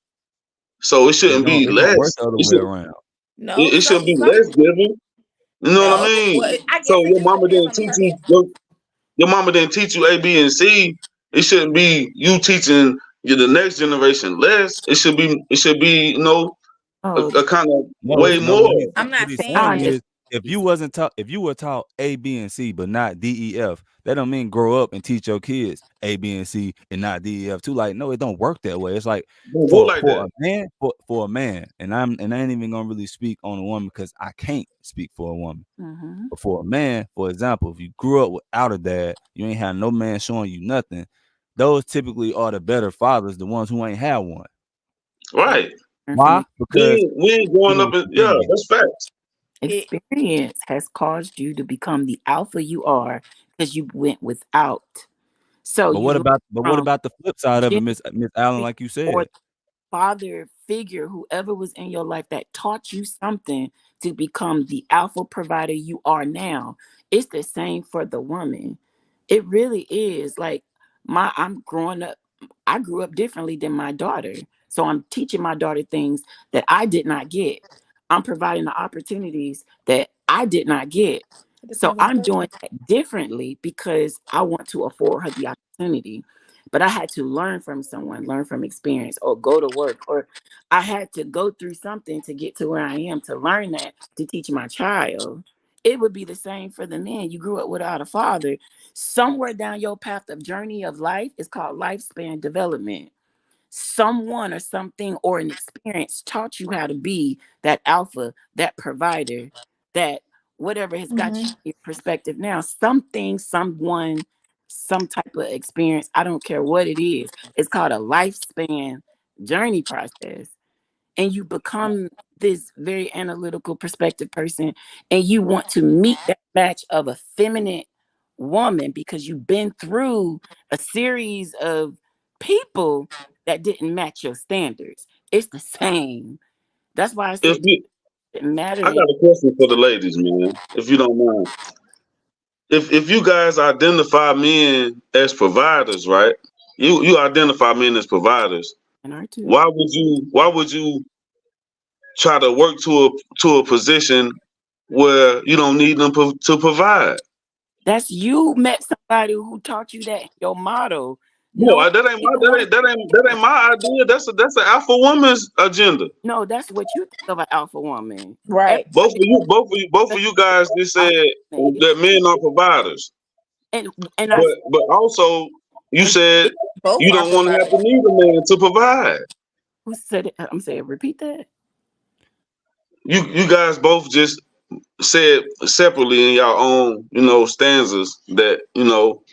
So it shouldn't be it don't work less. the other way around. No, It shouldn't be some less given. You know what I no. Well, mean? I So guess it just depends on the person. your mama didn't teach you A, B, and C. It shouldn't be you teaching you the next generation less. It should be Oh, a kind of No, way no. more. I'm What not he's saying I saying that. is, understand. if you were taught A, B, and C, but not D, E, F, that don't mean grow up and teach your kids A, B, and C, and not D, E, F too. Like, no, it don't work that way. It's like Don't go like for that. a man, for a man, and I ain't even gonna really speak on a woman because I can't speak for a woman. Mm-hmm. But for a man, for example, if you grew up without a dad, you ain't had no man showing you nothing. Those typically are the better fathers, the ones who ain't had one. Yeah. Right. And from Why? Because We ain't growing up in, yeah, experience. that's facts. It. experience has caused you to become the alpha you are because you went without. So But you what learn about from the flip side of it, Jimmy Miss Allen, like you or said? father figure, whoever was in your life that taught you something to become the alpha provider you are now. It's the same for the woman. It really is. Like I'm growing up, I grew up differently than my daughter. So I'm teaching my daughter things that I did not get. I'm providing the opportunities that I did not get. It So depends on the I'm person. doing that differently because I want to afford her the opportunity. But I had to learn from someone, learn from experience, or go to work, or I had to go through something to get to where I am to learn that to teach my child. It would be the same for the men. You grew up without a father. Somewhere down your path of journey of life is called lifespan development. Someone or something or an experience taught you how to be that alpha, that provider, that whatever has got you Mm-hmm. in perspective now. Something, someone, some type of experience, I don't care what it is. It's called a lifespan journey process. And you become this very analytical perspective person, and you want to meet that match of a feminine woman because you've been through a series of people that didn't match your standards. It's the same. That's why I If said you, it didn't matter I in got a question for the ladies, man, if you don't mind. If you guys identify men as providers, right? You identify men as providers. our two. Why would you try to work to a position where you don't need them to provide? That's you met somebody who taught you that in your motto. No, No, either one. that ain't my idea. That's an alpha woman's agenda. No, that's what you think of an alpha woman. Right. Everybody Both of you guys just said alpha woman is, that men are providers, and I but also you and said it, Both you are don't want to have to providers. need a man to provide. who said it? I'm saying repeat that. You guys both just said separately in your own stanzas that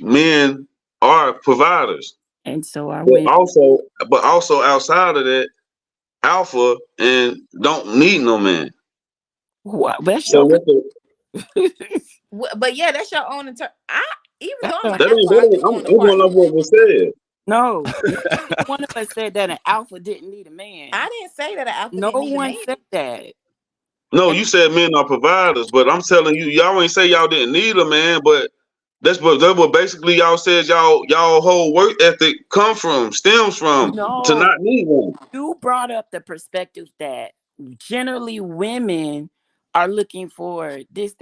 men are providers, And so are but women. also outside of that, alpha and don't need no man. Well, that's So your what the But yeah, that's your own I even though I'm an That's That alpha, ain't. I That ain't do I'm want a going off partner. what was said. no, neither one of us said that an alpha didn't need a man. I didn't say that an alpha No didn't need a one man. said that. No, And you said men are providers, but I'm telling you, y'all ain't say y'all didn't need a man, but that's what basically y'all says y'all whole work ethic stems from to no, not need one. you brought up the perspective that generally women are looking for this.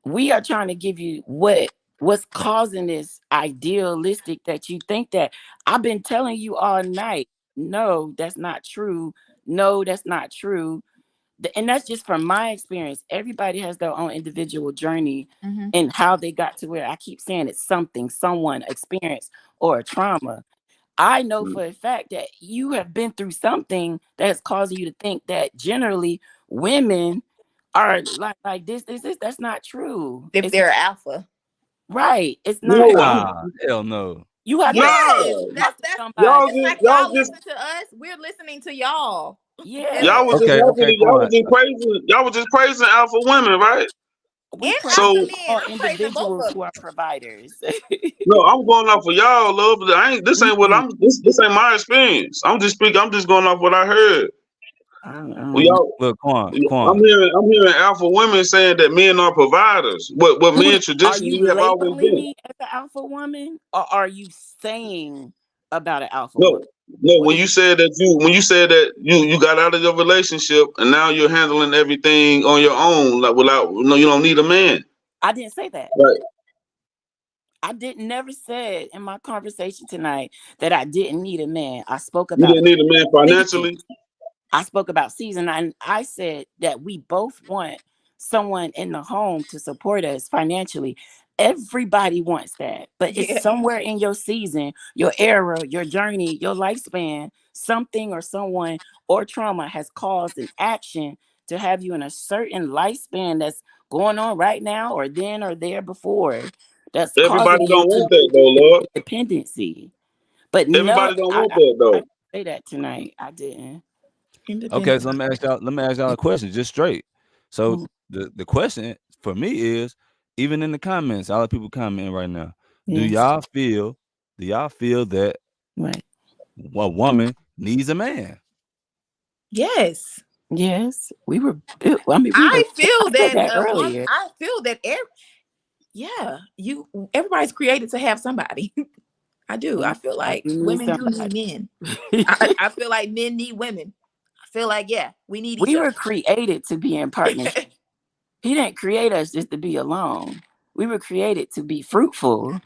We are trying to give you what's causing this idealistic that you think that I've been telling you all night. No, that's not true. No, that's not true. And that's just from my experience. Everybody has their own individual journey Mm-hmm. and how they got to where I keep saying it's something, someone, experience, or a trauma. I know for a fact that you have been through something that's causing you to think that generally women are like this. That's not true. If It's they're alpha. right. It's not. No, Ah, hell no. You have to Yes, no, talk to that's somebody. y'all just just like y'all y'all just listen to us. We're listening to y'all. That's Yeah, y'all was just Okay, happy okay, to, y'all was Quan. just praising alpha women, right? we and praise alpha So men. all I'm praising both individuals of who them. are providers. no, I'm going off for y'all, love. But this ain't what Mm-mm. this ain't my experience. I'm just speaking. I'm just going off what I heard. I Well, don't know. y'all, Look, I'm Quan. hearing alpha women saying that men are providers. What men Are you traditionally have always labeling been. me as an alpha woman, or are you saying about an alpha No, woman? no. What When is? you said that you got out of your relationship and now you're handling everything on your own, like without no, you don't need a man. I didn't say that. Right. I didn't never said in my conversation tonight that I didn't need a man. I spoke You about didn't need a man season. financially. I spoke about season, and I said that we both want someone in the home to support us financially. Everybody wants that, but it's Yeah. somewhere in your season, your era, your journey, your lifespan, something or someone or trauma has caused an action to have you in a certain lifespan that's going on right now or then or there before that's causing Everybody you don't to want that though, Lord. dependency. But no, Everybody don't I, want I, that I though. didn't say that tonight. I didn't. Okay, so Independent. let me ask y'all a question, just straight. So Mm, the question for me is, even in the comments, all the people commenting right now, do yes. y'all feel that Right. a woman needs a man? Yes. Yes. We were built. I mean, I I feel said that that a woman. earlier. I feel that yeah, everybody's created to have somebody. I do. I Mm, feel I like do need women do need somebody. men. I feel like men need women. I feel like yeah, we need each We other. were created to be in partnership. He didn't create us just to be alone. We were created to be fruitful.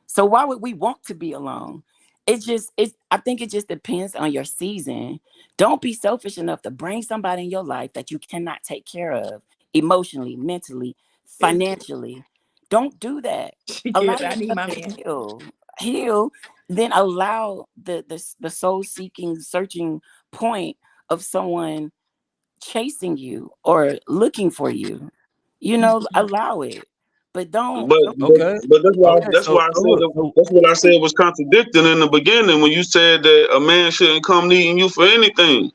So why would we want to be alone? It's I think it just depends on your season. Don't be selfish enough to bring somebody in your life that you cannot take care of emotionally, mentally, financially. Don't do that. Allow Yes, I need yourself my to man. heal, then allow the soul seeking, searching point of someone chasing you or looking for you. Allow it. But don't, But don't but Okay, but okay. that's why I So said look, so that's what I said was contradicting in the beginning when you said that a man shouldn't come needing you for anything.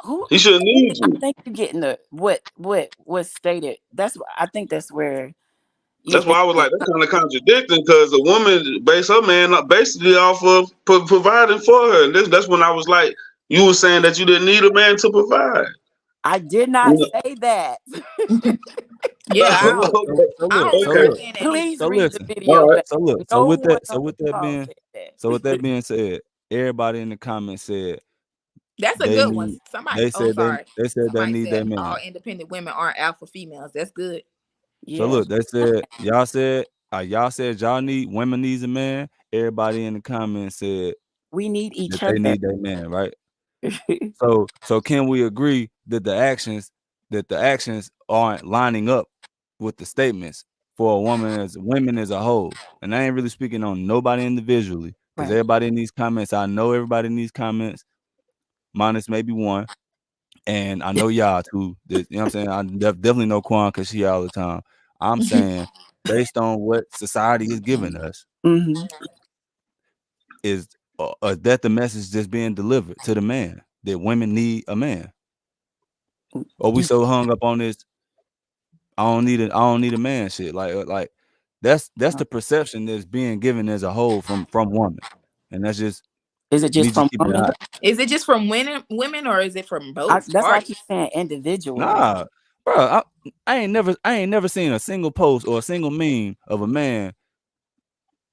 who He shouldn't need I you. think you're getting the what was stated. I think that's where you're That's why I was like, that's kind of contradicting because a woman base her man up basically off of providing for her. And that's when I was like, you were saying that you didn't need a man to provide. I did not You say that. Yeah, so look, I don't so remember okay. look, saying that neither. Please so read the listen. video All right. back. No one on the call said So with that that. being said, everybody in the comments said That's a they good one. need. Somebody, They oh, said sorry. they said they Somebody need that said all man. independent women aren't alpha females. That's good. So Yeah. look, they said y'all said y'all need women needs a man. Everybody in the comments said We need that each they other. need that man, right? So can we agree that the actions aren't lining up with the statements for a woman as women as a whole? And I ain't really speaking on nobody individually, because Right. everybody in these comments, I know everybody in these comments, minus maybe one, and I know y'all too. You know what I'm saying? I definitely know Quan because she here all the time. I'm saying based on what society is giving us, Hmm. is that the message that's being delivered to the man that women need a man? Or we so hung up on this? I don't need a man shit. Like that's the perception that's being given as a whole from woman. And that's just Is it me just just from keeping it women? hot. Is it just from women or is it from both That's why I keep parties? saying individuals. Nah, bro, I ain't never seen a single post or a single meme of a man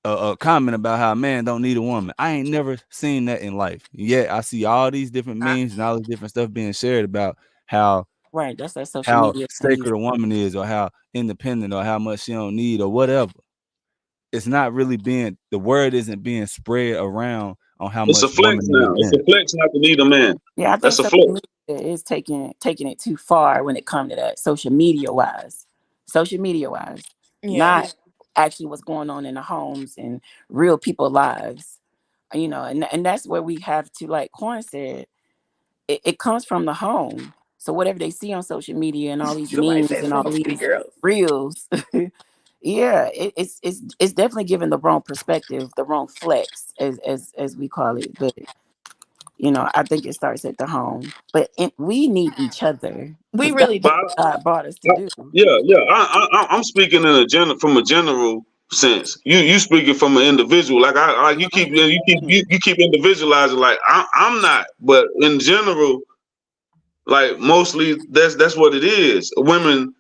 a comment about how a man don't need a woman. I ain't never seen that in life. Yet I see all these different I, memes and all this different stuff being shared about how Right. That's that social how media thing. sacred a woman is or how independent or how much she don't need or whatever. It's not really being the word isn't being spread around on how It's a much flex woman now. It's a independent. flex not to need a man. Yeah, I think That's a social flex. media is taking it too far when it comes to that. Social media wise, yeah, not actually what's going on in the homes and real people lives. And that's where we have to, like Quan said, it comes from the home. So whatever they see on social media and all these somebody memes said and from all the city these girls. reels, yeah, it's definitely giving the wrong perspective, the wrong flex, as we call it. But I think it starts at the home. But we need each other We because that's really But do. what God brought us to I, do. yeah, yeah. I'm speaking in a from a general sense. You speaking from an individual. Like you keep you keep individualizing. Like I'm not, but in general, like mostly that's what it is. Women,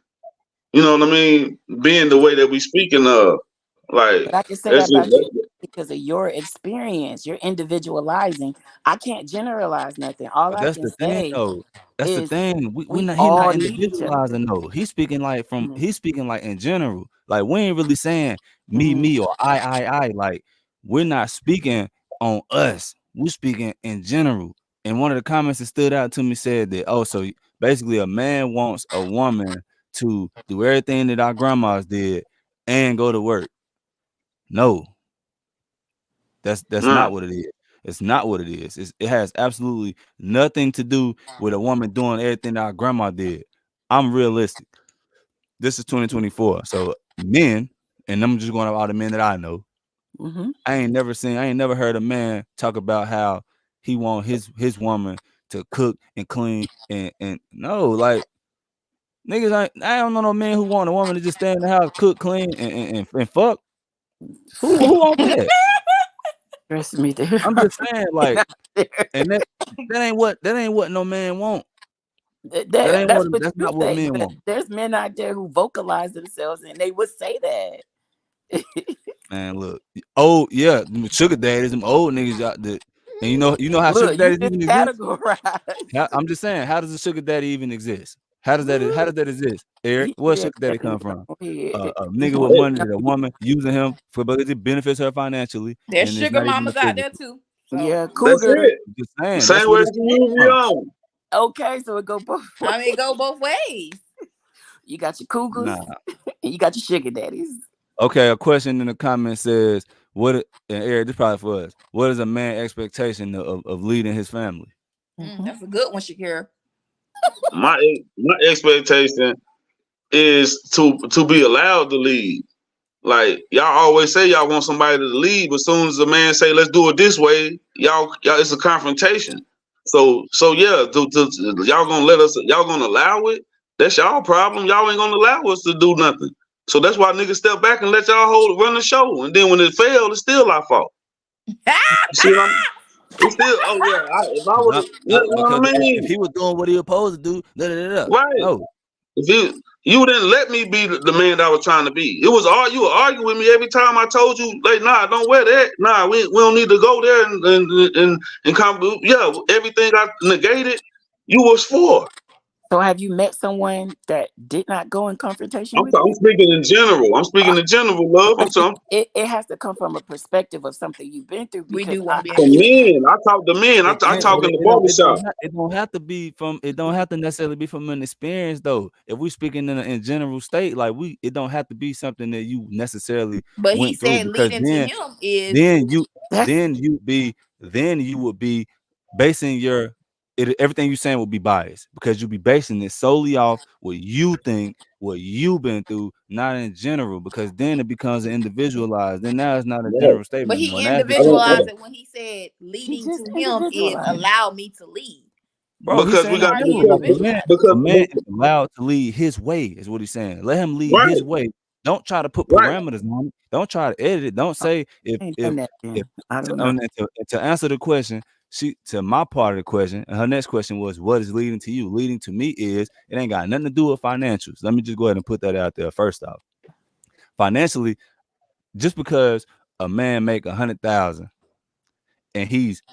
you know what I mean, being the way that we speaking of, like But I can say that's that just about you because of your experience. You're individualizing. I can't generalize nothing. All But I that's can the thing say though. That's the is thing. We we not he not all need each other. individualizing though. Mhm. He's speaking like in general. Like we ain't really saying Mhm. me or I. Like we're not speaking on us. We're speaking in general. And one of the comments that stood out to me said that so basically a man wants a woman to do everything that our grandmas did and go to work. No, that's nah. not what it is. It's not what it is. It has absolutely nothing to do with a woman doing everything that our grandma did. I'm realistic. This is 2024. So men, and I'm just going to all the men that I know. Mhm. I ain't never heard a man talk about how he want his woman to cook and clean and no, like niggas I don't know no man who want a woman to just stay in the house, cook, clean, and fuck. Who want that? Trust me, there. I'm just saying, like, there. and that ain't what no man want. That's what That's you not what think, men but want. there's men out there who vocalize themselves and they would say that. Man, look. Oh yeah, them sugar daddies, them old niggas out there. And you know how sugar Look, you daddies just even exist? categorize. I'm just saying, how does a sugar daddy even exist? How does that exist? Eric, You where yeah, sugar daddy come go from? ahead. A You nigga want with Hey, money that a woman using him for because it benefits her financially, There's and it's sugar not even the mamas out there physical. too. So yeah, that's cougar. it. I'm just saying, that's Same what way it's as you coming use from. your own. Okay, so it go both ways. I mean, go both ways. You got your cougars Nah. and you got your sugar daddies. Okay, a question in the comments says, and Eric, this probably for us. What is a man expectation of leading his family? Hmm. That's a good one, Shakira. My expectation is to be allowed to lead. Like y'all always say y'all want somebody to lead, but as soon as a man say let's do it this way, y'all it's a confrontation. So yeah, y'all gonna y'all gonna allow it? That's y'all problem. Y'all ain't gonna allow us to do nothing. So that's why niggas step back and let y'all run the show. And then when it failed, it's still our fault. You see what I'm? It's still if I would you know Because what I if mean? he was doing what he was supposed to do, Right. no, If you didn't let me be the man that I was trying to be. It was all you would argue with me every time I told you, like, nah, don't wear that. Nah, we don't need to go there and come. Yeah, everything I negated, you was for. So have you met someone that did not go in confrontation with I'm you? speaking in general. I'm speaking in general, love. I think So it has to come from a perspective of something you've been through We because do want to be for able to. men, I talk to men. I talk in the barbershop. it don't have to necessarily be from an experience though. If we speaking in general state, like it don't have to be something that you necessarily But he went through said because leading to him is then you that's then you would be basing everything you saying would be biased because you'll be basing it solely off what you think, what you've been through, not in general, because then it becomes an individualized. Then now it's not a Yeah, general statement but anymore. he Now it I becomes don't. individualized it when he said he leading just to him is individualized. allow me to lead. Bro, he's because we saying it's got Are true. you Like individual? a because man is allowed to lead his way, is what he's saying. Let him lead his right, way. Don't try to put right, parameters on it. Don't try to edit it. Don't Oh, say I ain't done that if then. I to, don't know. to answer the question, she to my part of the question, and her next question was, what is leading to you? Leading to me is it ain't got nothing to do with financials. Let me just go ahead and put that out there first off. Financially, just because a man make 100,000 and he's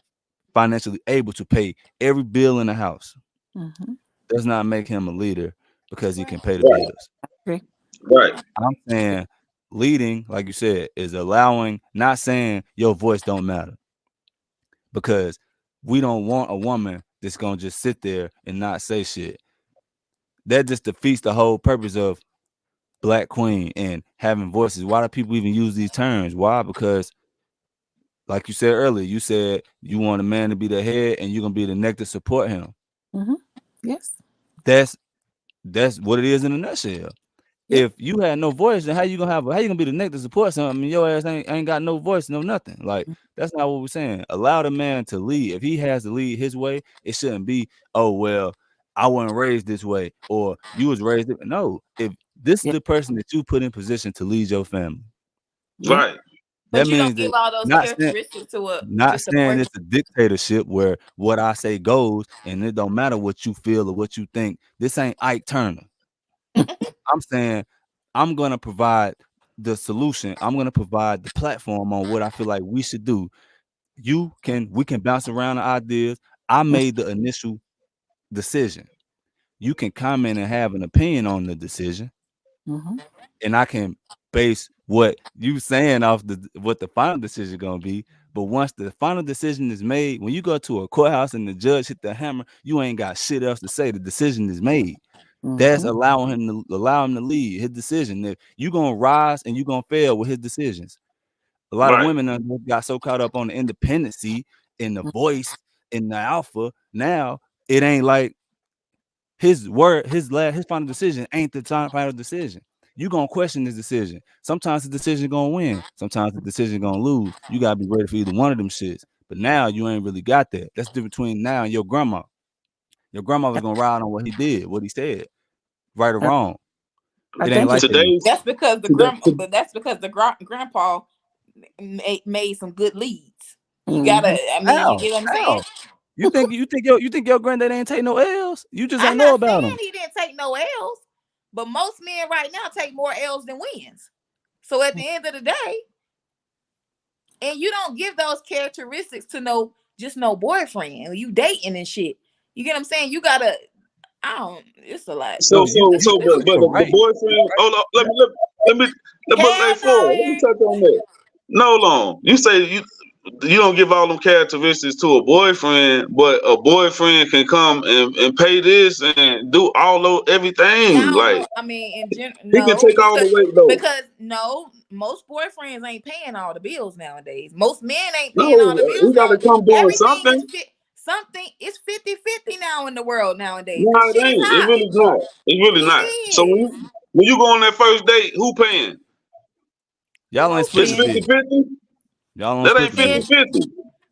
financially able to pay every bill in the house Mm-hmm. does not make him a leader because he can pay the right, bills. Okay. right, I'm saying leading, like you said, is allowing, not saying your voice don't matter, because we don't want a woman that's gonna just sit there and not say shit. That just defeats the whole purpose of Black Queen and having voices. Why do people even use these terms? Why? Because like you said earlier, you said you want a man to be the head and you're gonna be the neck to support him. Mm-hmm. Yes. That's that's what it is in a nutshell. Yep. If you had no voice, then how you gonna be the neck to support something? I mean, your ass ain't got no voice, no nothing. Like that's not what we're saying. Allow the man to lead. If he has to lead his way, it shouldn't be, oh well, I wasn't raised this way, or you was raised no. If this is Yep. the person that you put in position to lead your family, Yep. right. that But you don't means give that all those not saying characteristics to a not just a saying boyfriend. it's a dictatorship where what I say goes and it don't matter what you feel or what you think. This ain't Ike Turner. I'm saying I'm gonna provide the solution. I'm gonna provide the platform on what I feel like we should do. We can bounce around the ideas. I made the initial decision. You can comment and have an opinion on the decision, Mm-hmm. and I can base what you saying off what the final decision gonna be. But once the final decision is made, when you go to a courthouse and the judge hit the hammer, you ain't got shit else to say. The decision is made. That's Mm-hmm. allow him to lead his decision. If you gonna rise and you gonna fail with his decisions. A lot of Right. women got so caught up on the independency in the voice in the alpha. Now it ain't like his word, his final decision ain't the final decision. You gonna question his decision. Sometimes the decision gonna win. Sometimes the decision gonna lose. You gotta be ready for either one of them shits. But now you ain't really got that. That's the difference between now and your grandma. Your grandma was gonna ride on what he did, what he said, right or I, wrong. I It ain't think like it's that no Today's more. That's because today, but that's because grandpa made some good leads. You gotta, mm-hmm. I mean, you How? get what I'm saying? How? You think your granddad ain't take no L's? You just I'm ain't know not about saying him. he didn't take no L's, but most men right now take more L's than wins. So at the end of the day, and you don't give those characteristics to no boyfriend. You dating and shit. You get what I'm saying? You gotta, I don't, it's a lot. No, but the right. You boyfriend. right. Hold on, but Hell no, let me Eric. touch on that. No, long. You say you don't give all them characteristics to a boyfriend, but a boyfriend can come and pay this and do all those everything. Y'all Like don't. I mean, in general, he can no, take all the weight though. because no, most boyfriends ain't paying all the bills nowadays. Most men ain't paying all the No, bills he got now. to come doing Everything something. is something is 50-50 now in the world nowadays. No, Cause it shit is ain't. It high. really not. It's really It not. So is. when you go on that first date, who paying? Y'all ain't Most split It's the men, 50 bill. 50. Y'all don't That split ain't the 50 bill. man, 50.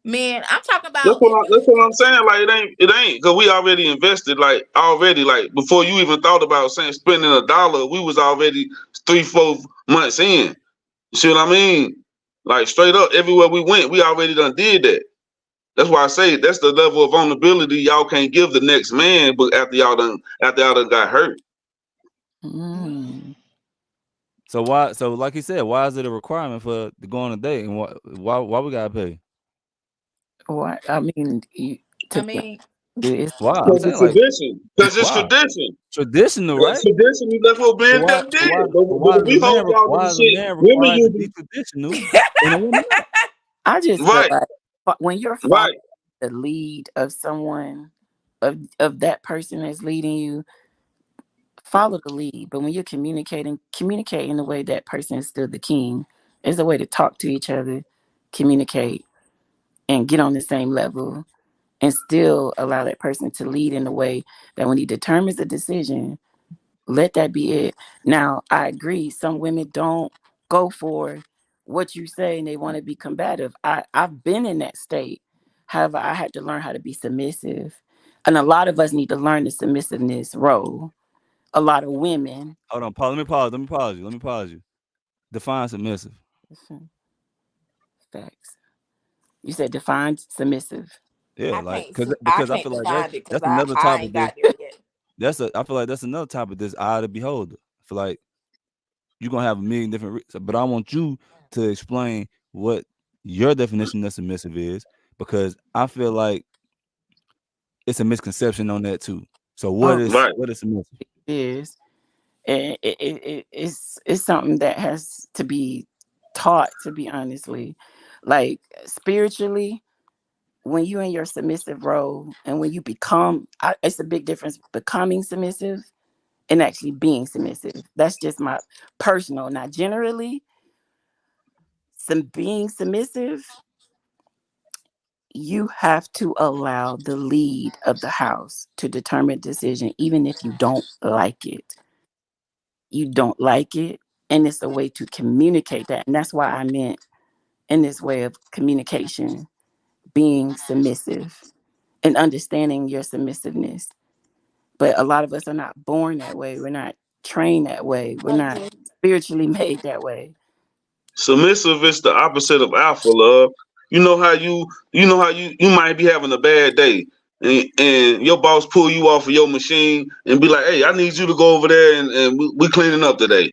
man. I'm talking about if you. That's what I'm saying. Like it ain't because we already invested. Like already, like before you even thought about saying spending a dollar, we was already 3 4 months in. You see what I mean? Like straight up, everywhere we went, we already done did that. That's why I say that's the level of vulnerability y'all can't give the next man, but after y'all done got hurt. Mm. So why? So like he said, why is it a requirement for to go on a date, and why we gotta pay? What I mean, I to be mean, honest, it's Why? I'm Because saying it's like tradition. Because it's why? tradition. Traditional, That's right? tradition. That's what men them did. But we hold y'all to Why the is a shit. man Women required to be usually traditional and a woman not? I just feel right, like when you're following right. the lead of someone, of that person that's leading you, follow the lead. But when you're communicate in the way that person is still the king. It's a way to talk to each other, communicate, and get on the same level, and still allow that person to lead in the way that when he determines a decision, let that be it. Now, I agree. Some women don't go for what you say and they want to be combative. I've been in that state. However, I had to learn how to be submissive. And a lot of us need to learn the submissiveness role. A lot of women. Hold on, pause. Let me pause. Let me pause you. Let me pause you. Define submissive. Facts. You said define submissive. Yeah, I like can't. I because I can't feel like that's define it because that's another I topic. ain't got there yet. I feel like that's another topic that's eye of the beholder. I feel like you're gonna have a million different but I want you to explain what your definition of submissive is, because I feel like it's a misconception on that too. So Oh, Right. what is submissive? it is. It's something that has to be taught, to be honestly. Like spiritually, when you're in your submissive role and when you become, it's a big difference becoming submissive and actually being submissive. That's just my personal. Now, generally, being submissive, you have to allow the lead of the house to determine decision, even if you don't like it. You don't like it, and it's a way to communicate that. And that's why I meant in this way of communication, being submissive and understanding your submissiveness. But a lot of us are not born that way. We're not trained that way. We're not spiritually made that way. Submissive is the opposite of alpha, love. You know how you might be having a bad day, and your boss pull you off of your machine and be like, "Hey, I need you to go over there and we cleaning up today."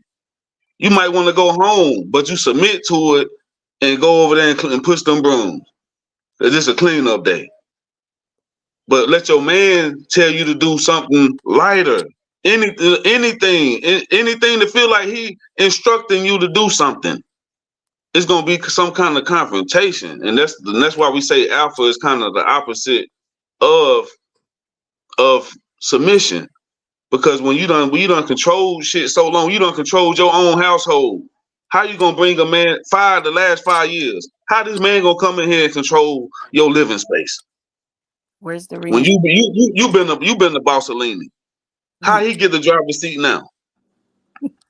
You might want to go home, but you submit to it and go over there and push them brooms. It's just a cleanup day. But let your man tell you to do something lighter. Anything to feel like he instructing you to do something. It's gonna be some kind of confrontation, and that's why we say alpha is kind of the opposite of of submission. Because when you done control shit so long, you done controlled your own household. How you gonna bring a man the last 5 years? How this man gonna come in here and control your living space Where's the when reason? you been the boss of Lenny? How he get the driver's seat now?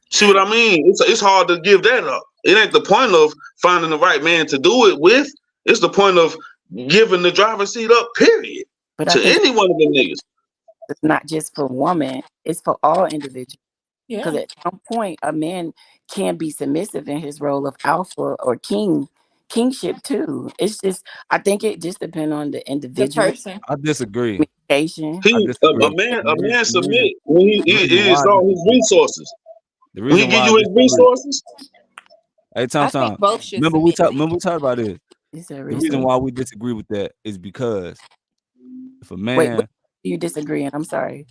See what I mean? It's hard to give that up. It ain't the point of finding the right man to do it with. It's the point of giving the driver's seat up. Period. But I To think any one of them niggas. it's not just for women, it's for all individuals. Because Yeah. at some point, a man can be submissive in his role of alpha or kingship too. It's just, I think it just depends on the The individual person. I disagree. communication. I A disagree. man And submit when the reason it's why I all his disagree. resources. The When he reason give why I you his disagree. resources, Hey, I think time. both should submit. Remember we talked about this. It's a The reason resource. why we disagree with that is because if a Wait, what man, do you disagree? And I'm sorry.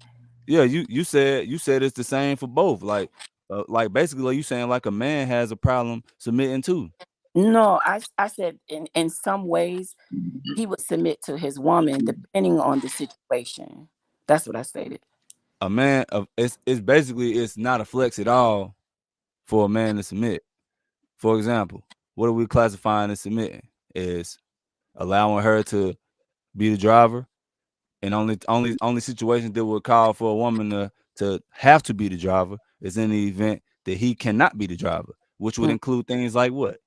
yeah, you said it's the same for both. Like basically, like you saying like a man has a problem submitting too. No, I said in some ways he would submit to his woman depending on the situation. That's what I stated. A man of it's basically it's not a flex at all for a man to submit. For example, what are we classifying as submitting? Is allowing her to be the driver, and only situations that would call for a woman to have to be the driver is in the event that he cannot be the driver, which would Mm, include things like what?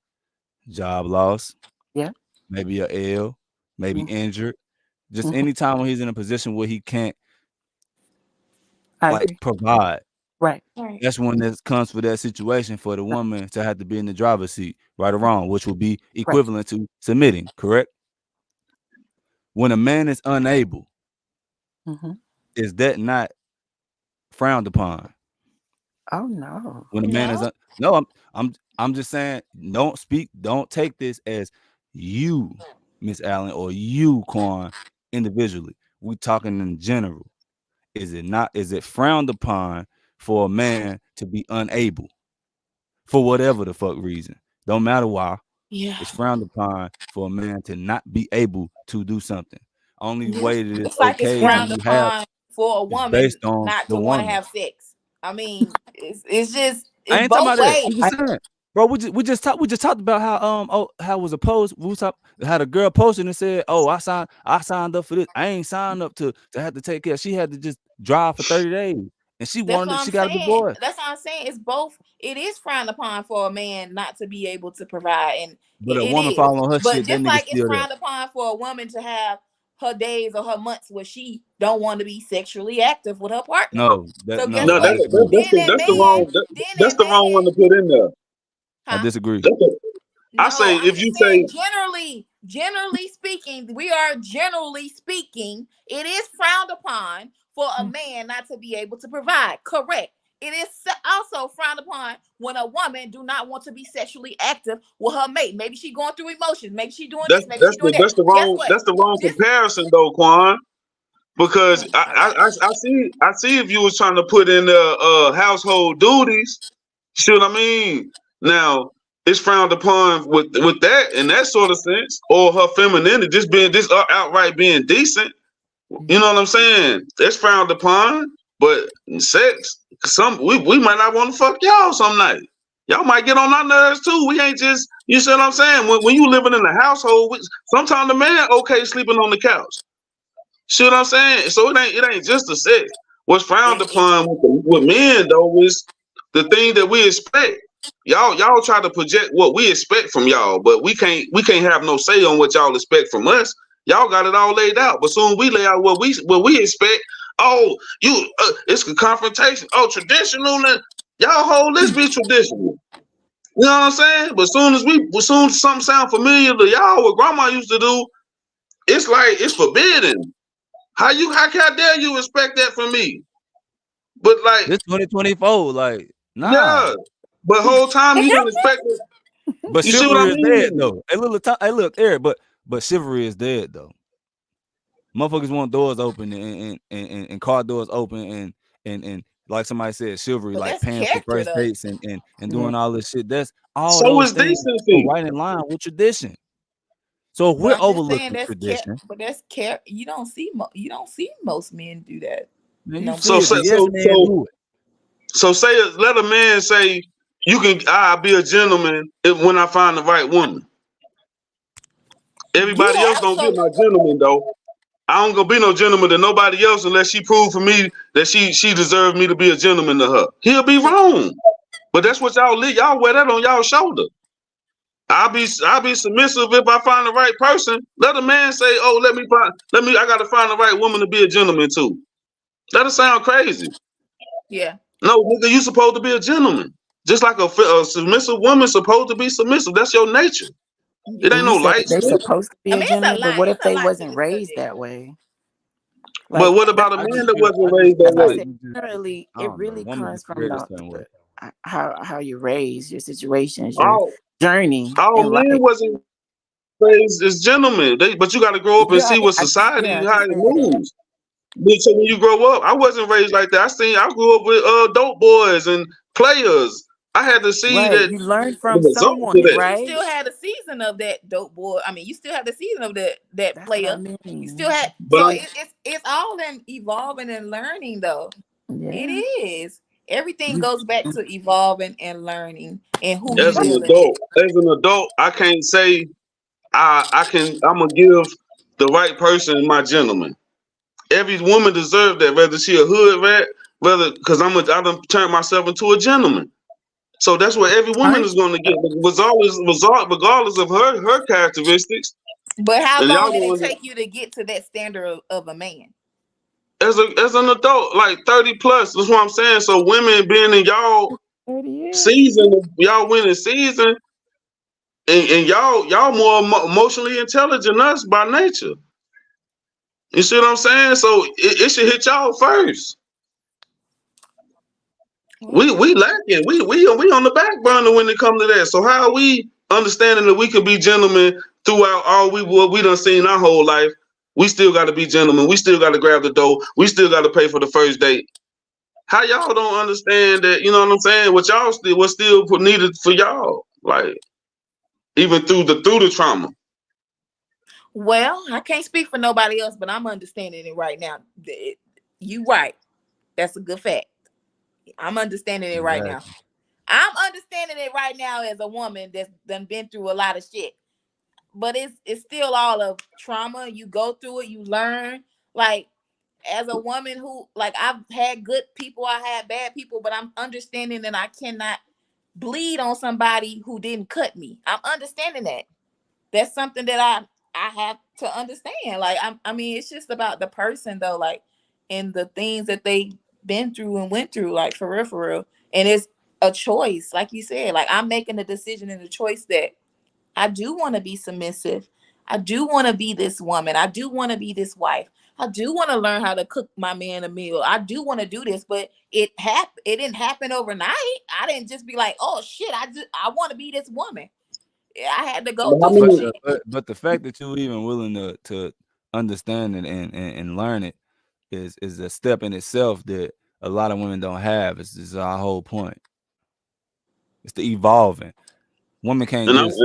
Job loss, yeah. maybe a ill, maybe Mm, injured. Just mhm. any time when he's in a position where he can't I like agree. provide. Right. Right. That's when it comes for that situation for the Right. woman to have to be in the driver's seat, right or wrong, which would be Right. equivalent to submitting, correct? When a man is unable, Hmm. is that not frowned upon? Oh no. When a man is No. no, I'm just saying, don't take this as you, Miss Allen, or you, Quan, individually. We talking in general. Is it frowned upon for a man to be unable for whatever the fuck reason? Don't matter why. Yeah. It's frowned upon for a man to not be able to do something. Only Yeah. way that it's It's like it's okay Yeah. when frowned you have upon for a is woman based on not the to want to woman. have sex. I mean, it's just I it's ain't talking both about that. ways. I'm just saying, bro. We just talked about how how it was opposed. We was talk, how the girl posted and said, "Oh, I signed up for this. I ain't signed up to have to take care. She had to just drive for 30 days, and she That's wanted what it. I'm She got a saying. divorce. That's what I'm saying. It's both. It is frowned upon for a man not to be able to provide, and But a it woman is. fall on her But shit. That just nigga like it's still there. frowned upon for a woman to have her days or her months where she don't want to be sexually active with her partner. No, So guess no, No, I what? disagree. Then that man, then that's that the wrong one man, to put in there. I huh? disagree. That's a, I No, say I'm if just you saying say generally speaking, we are generally speaking, it is frowned upon for a man not to be able to provide. Correct. It is also frowned upon when a woman do not want to be sexually active with her mate. Maybe she going through emotions. Maybe she doing this. Maybe she doing that. Guess what? that's the wrong Just comparison though, Quan. Because I see if you was trying to put in the household duties. See what I mean? Now it's frowned upon with that in that sort of sense, or her femininity, just being just outright being decent. You know what I'm saying? It's frowned upon, but sex, we might not want to fuck y'all some night. Y'all might get on our nerves too. We ain't just, you see what I'm saying? When you living in the household, sometimes the man okay sleeping on the couch. See what I'm saying? So it ain't just the sex. What's frowned upon with men though is the thing that we expect. Y'all try to project what we expect from y'all, but we can't have no say on what y'all expect from us. Y'all got it all laid out, but soon we lay out what we expect. Oh, it's a confrontation. Oh, traditional. Y'all hold this be traditional. You know what I'm saying? But soon as something sound familiar to y'all, what grandma used to do, it's like it's forbidden. How dare you expect that from me? But like, This 2024, like, nah. yeah. But whole time you didn't expect it. But You see what I chivalry is dead mean? though. Hey, look, Eric, but chivalry is dead though. Motherfuckers want doors open and car doors open and like somebody said, chivalry, but like that's paying for character first though. dates and Yeah. doing all this shit. That's all So those is things go decency. right in line with tradition. So if But we're I'm just saying overlooking that's care. tradition, But that's care. You don't see most men do that man, you no see So more. it. The so yes so man so, do it. so let a man say I'll be a gentleman when I find the right woman. Everybody Yeah, else don't get my absolutely. gentleman though. I don't gonna be no gentleman to nobody else unless she prove for me that she deserves me to be a gentleman to her. He'll be wrong. But that's what y'all wear that on y'all shoulder. I'll be submissive if I find the right person. Let a man say, "Oh, I gotta find the right woman to be a gentleman too." That'll sound crazy. Yeah. No, nigga, you supposed to be a gentleman. Just like a submissive woman supposed to be submissive. That's your nature. It Yeah. ain't And you no said light they're switch. supposed to be I a mean, it's a gentleman, but lot. what if It's a they lot to wasn't this raised subject. that way? But Like what that, about a I man just that feel wasn't I just raised that feel that's why I like way? said you just generally I it don't know. really Woman comes just from created a certain way. how you raised, your situations, your All journey all in men life. wasn't raised as gentlemen. But you got to grow up and Yeah, see what yeah, society I how it understand that. moves. So when you grow up, I wasn't raised like that. I grew up with dope boys and players. I had to see Right. that You learn the from results of someone, Yeah, that. but you right? still had a season of that dope boy. I mean, you still had the season of that That's what I player. You still mean. had But so it's all in evolving and learning though. It Yeah. is. Everything You goes back to evolving and learning and who you you as an just dealing with. adult, I can't say I'm gonna give the right person my gentleman. Every woman deserves that, whether she a hood rat, whether because I done turned myself into a gentleman. So that's what every woman aren't is gonna get, regardless of her characteristics. But how And long y'all did it going take you to get to that standard of a man? as an adult, like 30 plus. That's what I'm saying. So women being in y'all 30 years. season, y'all winning season, and y'all more emotionally intelligent than us by nature. You see what I'm saying? So it should hit y'all first. Well, We lacking. We on the back burner when it comes to that. So how are we understanding that we could be gentlemen throughout all what we done seen our whole life? We still got to be gentlemen. We still got to grab the dough. We still got to pay for the first date. How y'all don't understand that? You know what I'm saying? What's still needed for y'all? Like even through the trauma. well, I can't speak for nobody else, but I'm understanding it right now. You right. That's a good fact. I'm understanding it right now. Exactly. I'm understanding it right now as a woman that's done been through a lot of shit. But it's still all of trauma. You go through it, you learn. Like as a woman who like I've had good people, I had bad people, but I'm understanding that I cannot bleed on somebody who didn't cut me. I'm understanding that. That's something that I have to understand. Like I mean, it's just about the person though, like and the things that they been through and went through, like for real, for real. And it's a choice, like you said. Like I'm making a decision and a choice that I do want to be submissive. I do want to be this woman. I do want to be this wife. I do want to learn how to cook my man a meal. I do want to do this, but it didn't happen overnight. I didn't just be like, "Oh shit, I want to be this woman." Yeah, I had to go But how through some But many? shit. but the fact that you even willing to understand it and learn it is a step in itself that a lot of women don't have. It's just our whole point. It's the evolving. Women can't And I'm. just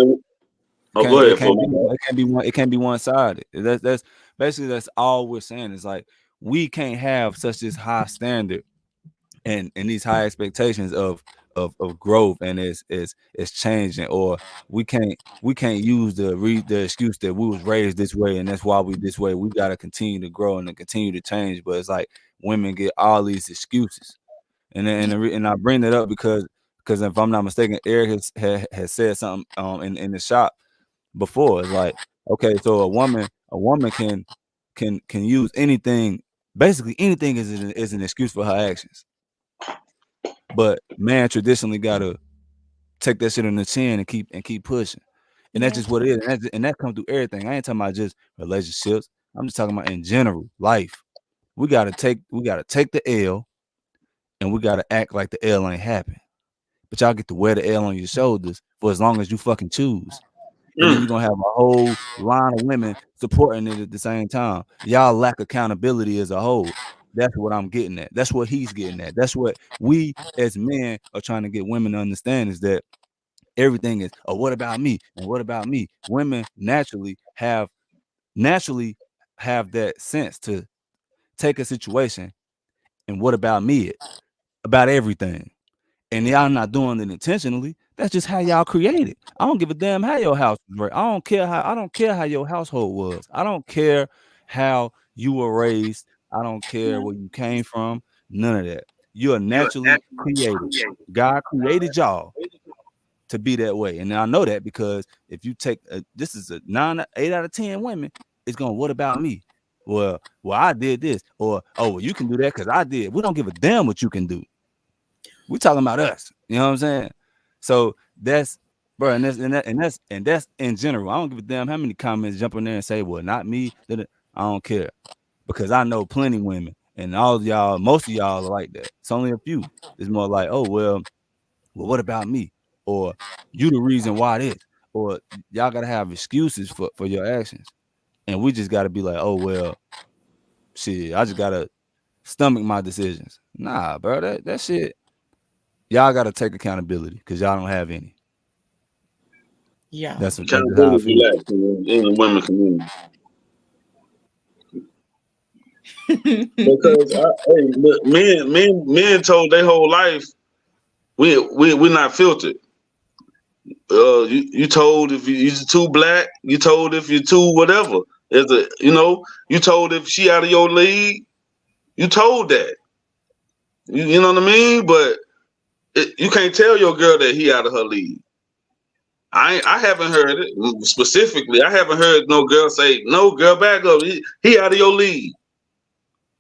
Oh, go can't it ahead, can't for my be bad. it can't be one sided. That's basically that's all we're saying. Is like we can't have such this high standard and these high expectations of growth and it's changing, or we can't use the excuse that we was raised this way and that's why we this way. We got to continue to grow and to continue to change. But it's like women get all these excuses, and then, and I bring that up because if I'm not mistaken, Eric has said something in the shop before. It's like, okay, so a woman can use anything, basically anything is an excuse for her actions. But man traditionally gotta take that shit on the chin and keep pushing. And that's Yeah. just what it is. And that comes through everything. I ain't talking about just relationships. I'm just talking about in general, life. We gotta take the L and we gotta act like the L ain't happened. But y'all get to wear the L on your shoulders for as long as you fucking choose. And then Mm. you're gonna have a whole line of women supporting it at the same time. Y'all lack accountability as a whole. That's what I'm getting at. That's what he's getting at. That's what we as men are trying to get women to understand is that everything is, oh, what about me? And what about me? Women naturally have that sense to take a situation and what about me it about everything. And y'all not doing it intentionally. That's just how y'all created. I don't give a damn how your house was raised. I don't care how your household was. I don't care how you were raised. I don't care where you came from. None of that. You are naturally created. God created y'all to be that way. And I know that because if you take this is a 8 out of 10 women, it's going, what about me? Well, I did this, or oh, well, you can do that because I did. We don't give a damn what you can do. We talking about us. You know what I'm saying? So that's bro, and that's in general. I don't give a damn how many comments jump in there and say, well, not me. I don't care. Because I know plenty women and all of y'all, most of y'all are like that. It's only a few. It's more like, oh, well, what about me? Or you the reason why this. Or y'all gotta have excuses for your actions. And we just gotta be like, oh well, shit, I just gotta stomach my decisions. Nah, bro, that shit, y'all gotta take accountability because y'all don't have any. Yeah. That's just how I Accountability feel. lack in the women community because hey, look, men told their whole life we not filtered. You told if you're too black. You told if you're too whatever. As a you told if she out of your league. You told that. You know what I mean? But you can't tell your girl that he out of her league. I haven't heard it specifically. I haven't heard no girl say no. Girl, back up. He out of your league.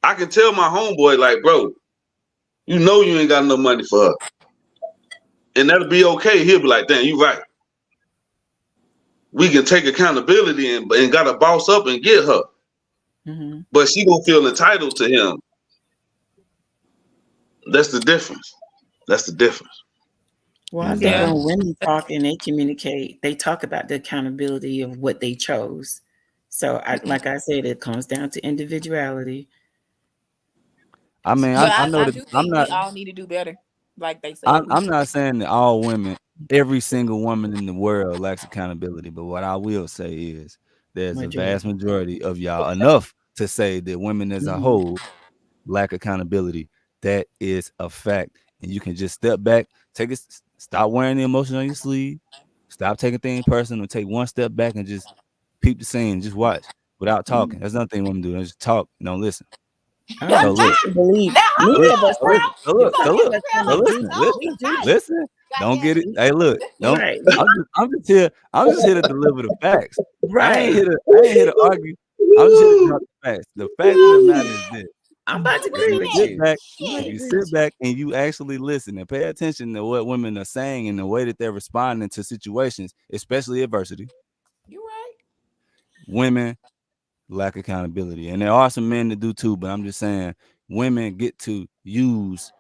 I can tell my homeboy like, bro, you know you ain't got no money for her, and that'll be okay. He'll be like, damn, you right. We can take accountability and got to boss up and get her, Hmm. but she gonna feel entitled to him. That's the difference. That's the difference. Well, I think Yeah. when Exactly. women talk and they communicate, they talk about the accountability of what they chose. So, like I said, it comes down to individuality. I mean, But I know I that do I'm think we not all need to do better. Like they I'm said, we I'm not saying that all women, every single woman in the world lacks accountability, but what I will say is there's a Majority. vast majority of y'all, enough to say that women as a Mhm. whole lack accountability. That is a fact. And you can just step back, stop wearing the emotion on your sleeve, stop taking things personal, take one step back and just peep the scene, just watch without talking. That's another thing women do. They just talk, don't listen. Oh, So and look, trust and believe. now so Many look, of us so look, think hold so on. You look, many gonna of us tell think so us we we do listen, told we listen, do tonight? that. listen. Don't Goddamn get it. Hey, look, don't. Right. I'm just here to deliver the facts. Right. I ain't here to argue. I'm just here to drop the facts. The fact of the matter is this: I'm about to I'm if agree you with believing sit it. you. back, I'm about if to Shit. you agree with sit you. back and you actually listen and pay attention to what women are saying and the way that they're responding to situations, especially adversity, You right. women lack accountability, and there are some men that do too. But I'm just saying, women get to use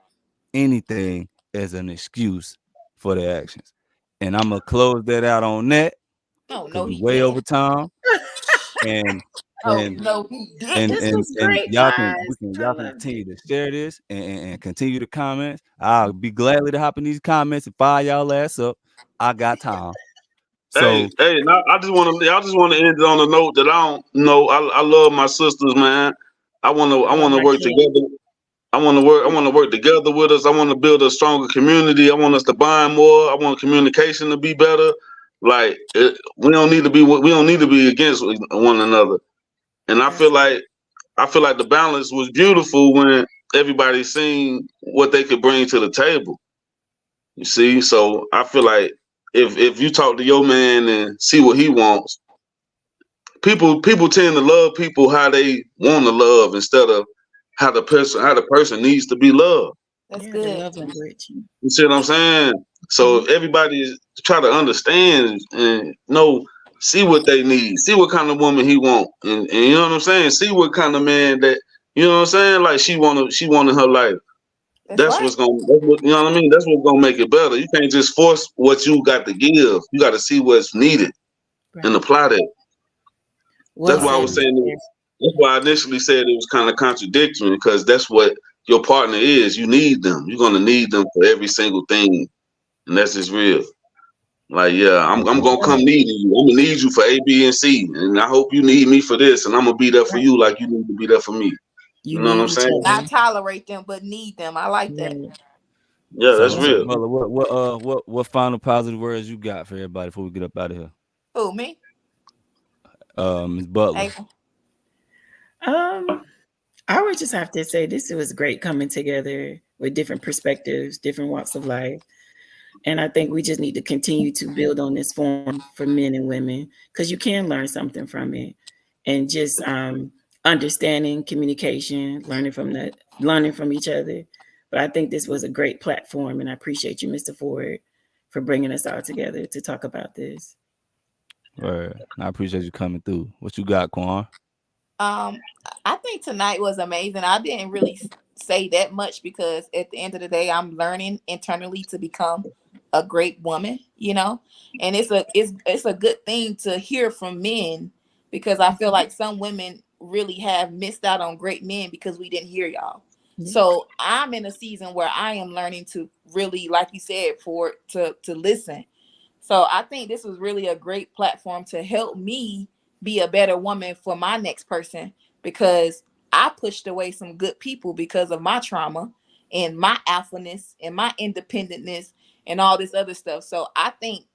anything as an excuse for their actions. And I'm gonna close that out on that Oh because no, we he way didn't. over time. And Oh and no, he and didn't. This and was and great, y'all can guys. I y'all can loved it. continue to share this and continue to comment. I'll be gladly to hop in these comments and fire y'all ass up. I got time. Hey, So hey, now I just want to end it on a note that I don't know. I love my sisters, man. I I love want to my work kids. together. I want to work together with us. I want to build a stronger community. I want us to bond more. I want communication to be better. Like we don't need to be against one another. And Absolutely. I feel like the balance was beautiful when everybody seen what they could bring to the table. You see, so I feel like if you talk to your man and see what he wants, people tend to love people how they want to love instead of how the person needs to be loved. That's Yeah, the good. love language. You see what I'm saying? So Mhm. if everybody try to understand and know, see what they need, see what kind of woman he want, and you know what I'm saying. See what kind of man that you know what I'm saying. Like she wanted her life. That's right. That's what you know what I mean. That's what's gonna make it better. You can't just force what you got to give. You got to see what's needed and Right. apply that. Well That's why I said, was absolutely. Mr. saying. Eric. That's why I initially said it was kind of contradictory because that's what your partner is. You need them. You're gonna need them for every single thing, and that's just real. Like, yeah, That's I'm what's gonna come up. needing you. I'm gonna need you for A, B, and C, and I hope you need me for this, and I'm gonna be there for Right. you like you need to be there for me. You You know what I'm need each saying? Not other. tolerate them, but need them. I like that. Right. Yeah, that's So real. Butler, what final positive words you got for everybody before we get up out of here? Who me? Miss Butler. April. Um, I would just have to say this was great coming together with different perspectives, different walks of life. And I think we just need to continue to build on this forum for men and women because you can learn something from it. And just understanding communication, learning from each other. But I think this was a great platform, and I appreciate you, Mr. Ford, for bringing us all together to talk about this. Right. I appreciate you coming through. What you got, Quan? Um, I think tonight was amazing. I didn't really say that much because at the end of the day, I'm learning internally to become a great woman, and it's a good thing to hear from men because I feel like some women really have missed out on great men because we didn't hear y'all. Yeah. So I'm in a season where I am learning to really, like you said, to listen. So I think this was really a great platform to help me be a better woman for my next person because I pushed away some good people because of my trauma and my alphaness and my independentness and all this other stuff. So I think,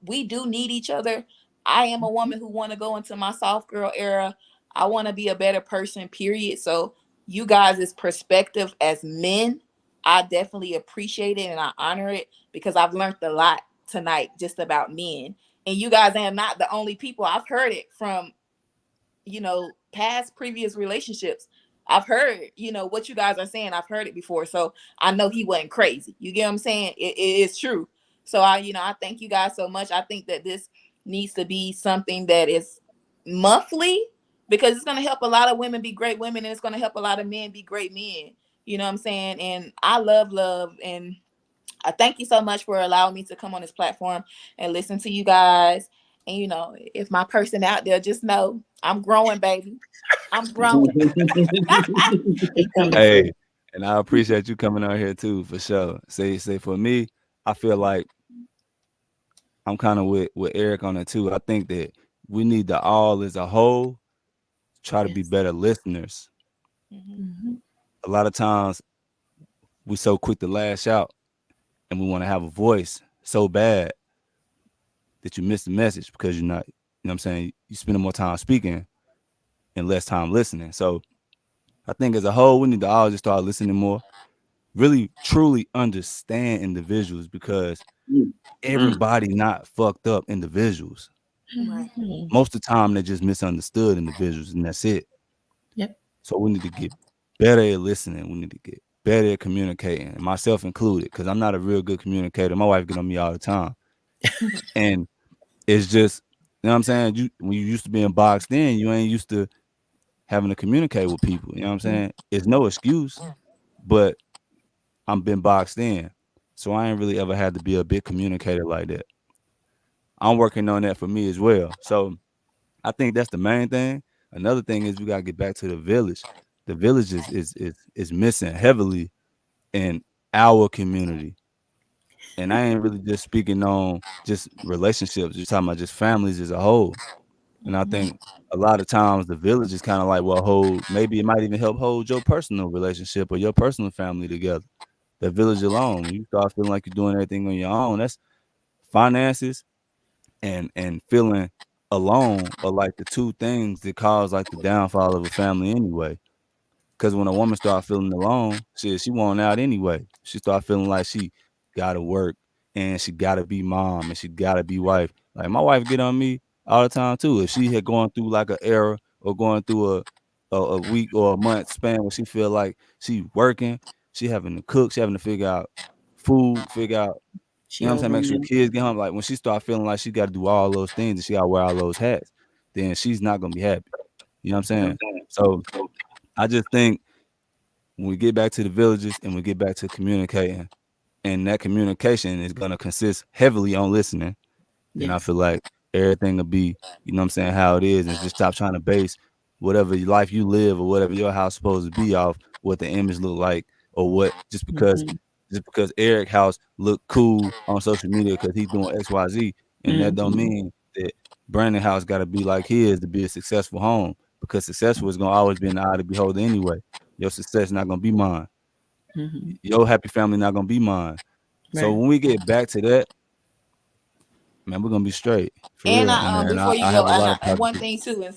we do need each other. I am a woman who want to go into my soft girl era. I want to be a better person, period. So you guys' perspective as men, I definitely appreciate it and I honor it because I've learned a lot tonight just about men. And you guys are not the only people. I've heard it from, past previous relationships. I've heard, what you guys are saying. I've heard it before. So I know he wasn't crazy. You get what I'm saying? It is true. So I thank you guys so much. I think that this needs to be something that is monthly because it's going to help a lot of women be great women and it's going to help a lot of men be great men. You know what I'm saying? And I love and I thank you so much for allowing me to come on this platform and listen to you guys. And if my person out there, just know I'm growing, baby. I'm growing. He coming through. Hey, and I appreciate you coming out here too, for sure. Say for me, I feel like I'm kind of with Eric on it too. I think that we need to all as a whole try to be Yes. better listeners. Mhm. Hmm. A lot of times we so quick to lash out and we want to have a voice so bad that you miss the message because you're not, what I'm saying, you spending more time speaking and less time listening. So I think as a whole, we need to all just start listening more really truly understand individuals, because Mm. everybody not fucked up individuals. Right. Mhm. Most of the time they're just misunderstood individuals, and that's it. Yep. So we need to get better at listening. We need to get better at communicating, myself included, because I'm not a real good communicator. My wife get on me all the time. And it's just, you know what I'm saying? You, when you used to being boxed in, you ain't used to having to communicate with people. You know what I'm saying? It's no excuse, but I'm been boxed in. So I ain't really ever had to be a big communicator like that. I'm working on that for me as well. So I think that's the main thing. Another thing is we gotta get back to the village. The village is missing heavily in our community. And I ain't really just speaking on just relationships, just talking about just families as a whole. And I think a lot of times the village is kind of like what hold, maybe it might even help hold your personal relationship or your personal family together. The village alone, when you start feeling like you're doing everything on your own, that's finances and feeling alone are like the two things that cause like the downfall of a family anyway. Because when a woman start feeling alone, she want out anyway. She start feeling like she gotta work and she gotta be mom and she gotta be wife. Like my wife get on me all the time too. If she had gone through like an era or going through a week or a month span where she feel like she working, she having to cook, she having to figure out food, figure out, you She know what I'm saying, make sure overwhelmed. kids get home. Like when she start feeling like she got to do all those things and she got to wear all those hats, then she's not gonna be happy. You know what I'm saying? So I just think when we get back to the villages and we get back to communicating, and that communication is gonna consist heavily on listening, then I Yes. feel like everything will be, you know what I'm saying, how it is, and just stop trying to base whatever life you live or whatever your house supposed to be off what the image look like, or what Mhm. just because Eric house look cool on social media because he's doing XYZ, and that don't Mhm. mean that Brandon house got to be like his to be a successful home, because successful is gonna always be in the eye of the beholder anyway. Your success not gonna be mine. Mhm. Your happy family not gonna be mine. So Right. when we get back to that, man, we're gonna be straight for And real. I And before you I go, have a lot of and one positive. thing too, and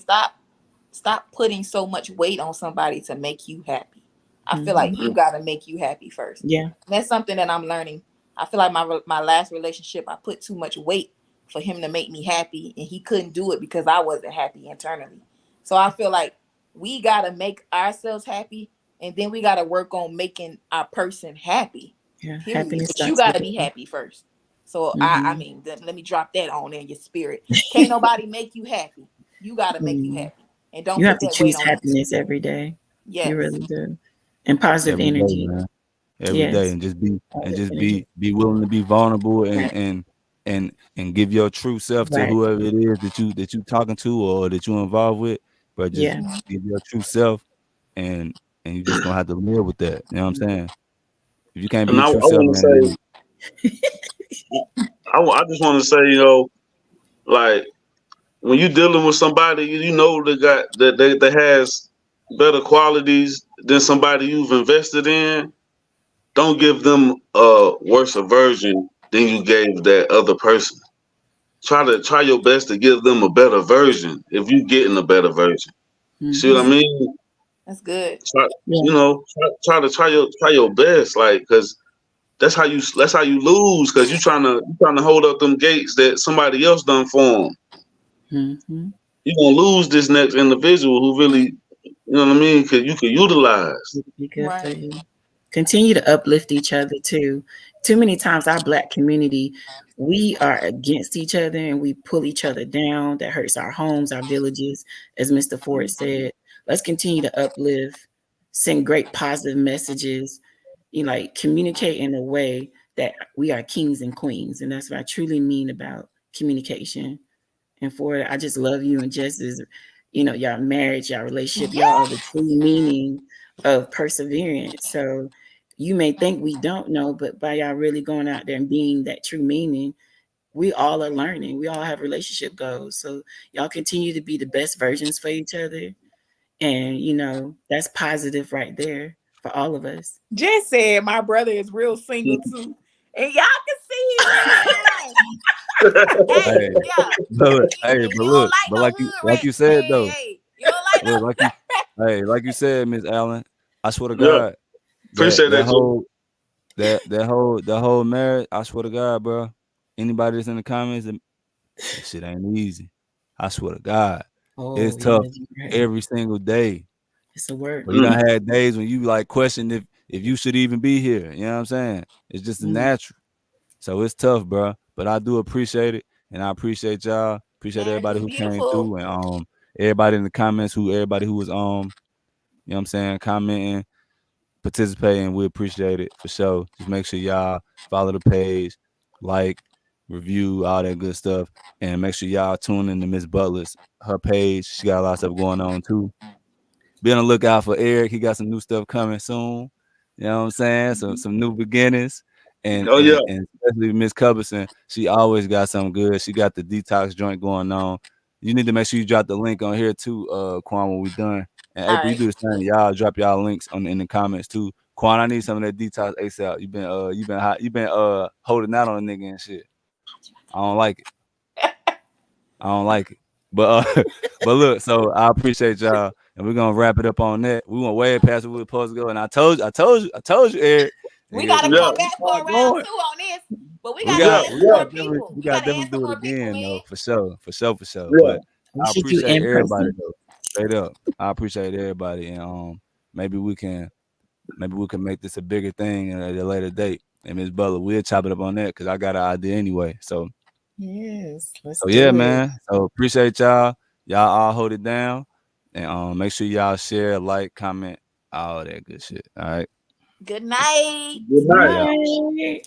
stop putting so much weight on somebody to make you happy. I feel like Mhm. you got to make you happy first. Yeah. And that's something that I'm learning. I feel like my last relationship, I put too much weight for him to make me happy, and he couldn't do it because I wasn't happy internally. So I feel like we got to make ourselves happy, and then we got to work on making our person happy. Yeah. Period. Happiness But you starts got with to be you. happy first. So I Mhm. mean, let me drop that on in your spirit. Can't nobody make you happy. You got to make you Mhm. happy, and don't You have put to that weight choose on you. happiness every day. You Yes. really do. And positive Every day, energy. man. Every day, Yes. and just be Positive energy. willing to be vulnerable, and give your true self to Right. whoever it is that you talking to or that you involved with. But just Yeah. give your true self, and you just gonna have to live with that. You know what I'm saying? If you can't be And your I true self, want to man, say, I just want to say, like when you dealing with somebody, that got that has better qualities than somebody you've invested in. Don't give them a worse version than you gave that other person. Try your best to give them a better version if you getting a better version. See what I Mhm. mean? That's good. Try, Yeah. try to try your best, like, cause that's how you lose, cause you trying to hold up them gates that somebody else done for them. Mhm. You gonna lose this next individual who really, you know what I mean? Cause you could utilize. It'd be good for Right. you. Continue to uplift each other too. Too many times our black community, we are against each other and we pull each other down. That hurts our homes, our villages, as Mr. Ford said. Let's continue to uplift, send great positive messages, like communicate in a way that we are kings and queens. And that's what I truly mean about communication. And for it, I just love you and Jess is, y'all marriage, y'all relationship, y'all are the true meaning of perseverance. So you may think we don't know, but by y'all really going out there and being that true meaning, we all are learning. We all have relationship goals. So y'all continue to be the best versions for each other. And that's positive right there for all of us. Jess said my brother is real single too. And y'all can see he laughing like, hey, hey, yeah. but You don't look, like but no like you hood rats. said Hey, though, hey. You don't like look, no like you said, Miss Allen, I swear to Yeah, God, appreciate that that, Jay. whole that whole marriage, I swear to God, bro. Anybody that's in the comments, that shit ain't easy. I swear to God, it's Oh, yeah, tough you're right. every single day. It's a work. But you Mm. done had days when you like question if you should even be here. You know what I'm saying? It's just a Mm. natural. So it's tough, bro. But I do appreciate it, and I appreciate y'all. Appreciate Marriage everybody is who came beautiful. through, and everybody in the comments, everybody who was you know what I'm saying, commenting, participating. We appreciate it for sure. Just make sure y'all follow the page, like, review, all that good stuff, and make sure y'all tune in to Miss Butler's her page. She got a lot of stuff going on too. Be on the lookout for Eric. He got some new stuff coming soon. You know what I'm saying? Some new beginnings. And Oh yeah. and, and especially Miss Cubberson, she always got something good. She got the detox joint going on. You need to make sure you drop the link on here too, Quan, when we done. And All April, you right. do the same. Y'all drop y'all links in the comments too. Quan, I need some of that detox ASAP. You been holding out on a nigga and shit. I don't like it. I don't like it. But but look, so I appreciate y'all, and we're gonna wrap it up on that. We went way past where we were supposed to go, and I told you, Eric. We Nigga, gotta we Yeah. come we back for start a round going. two on this. But we We gotta Yeah. got add we some Yeah. more got definitely people. we We got gotta definitely add some do it more people, again man. though, for sure, for sure, for sure. Yeah. But We I should do appreciate in everybody person. though, straight up. I appreciate everybody, and maybe we can make this a bigger thing at a later date. And Miss Butler, we'll chop it up on that because I got an idea anyway. Yes, let's So yeah, do it. man. So appreciate y'all. Y'all all hold it down. And make sure y'all share, like, comment, all that good shit. All right. Good night. Good night. We out. Night. All right.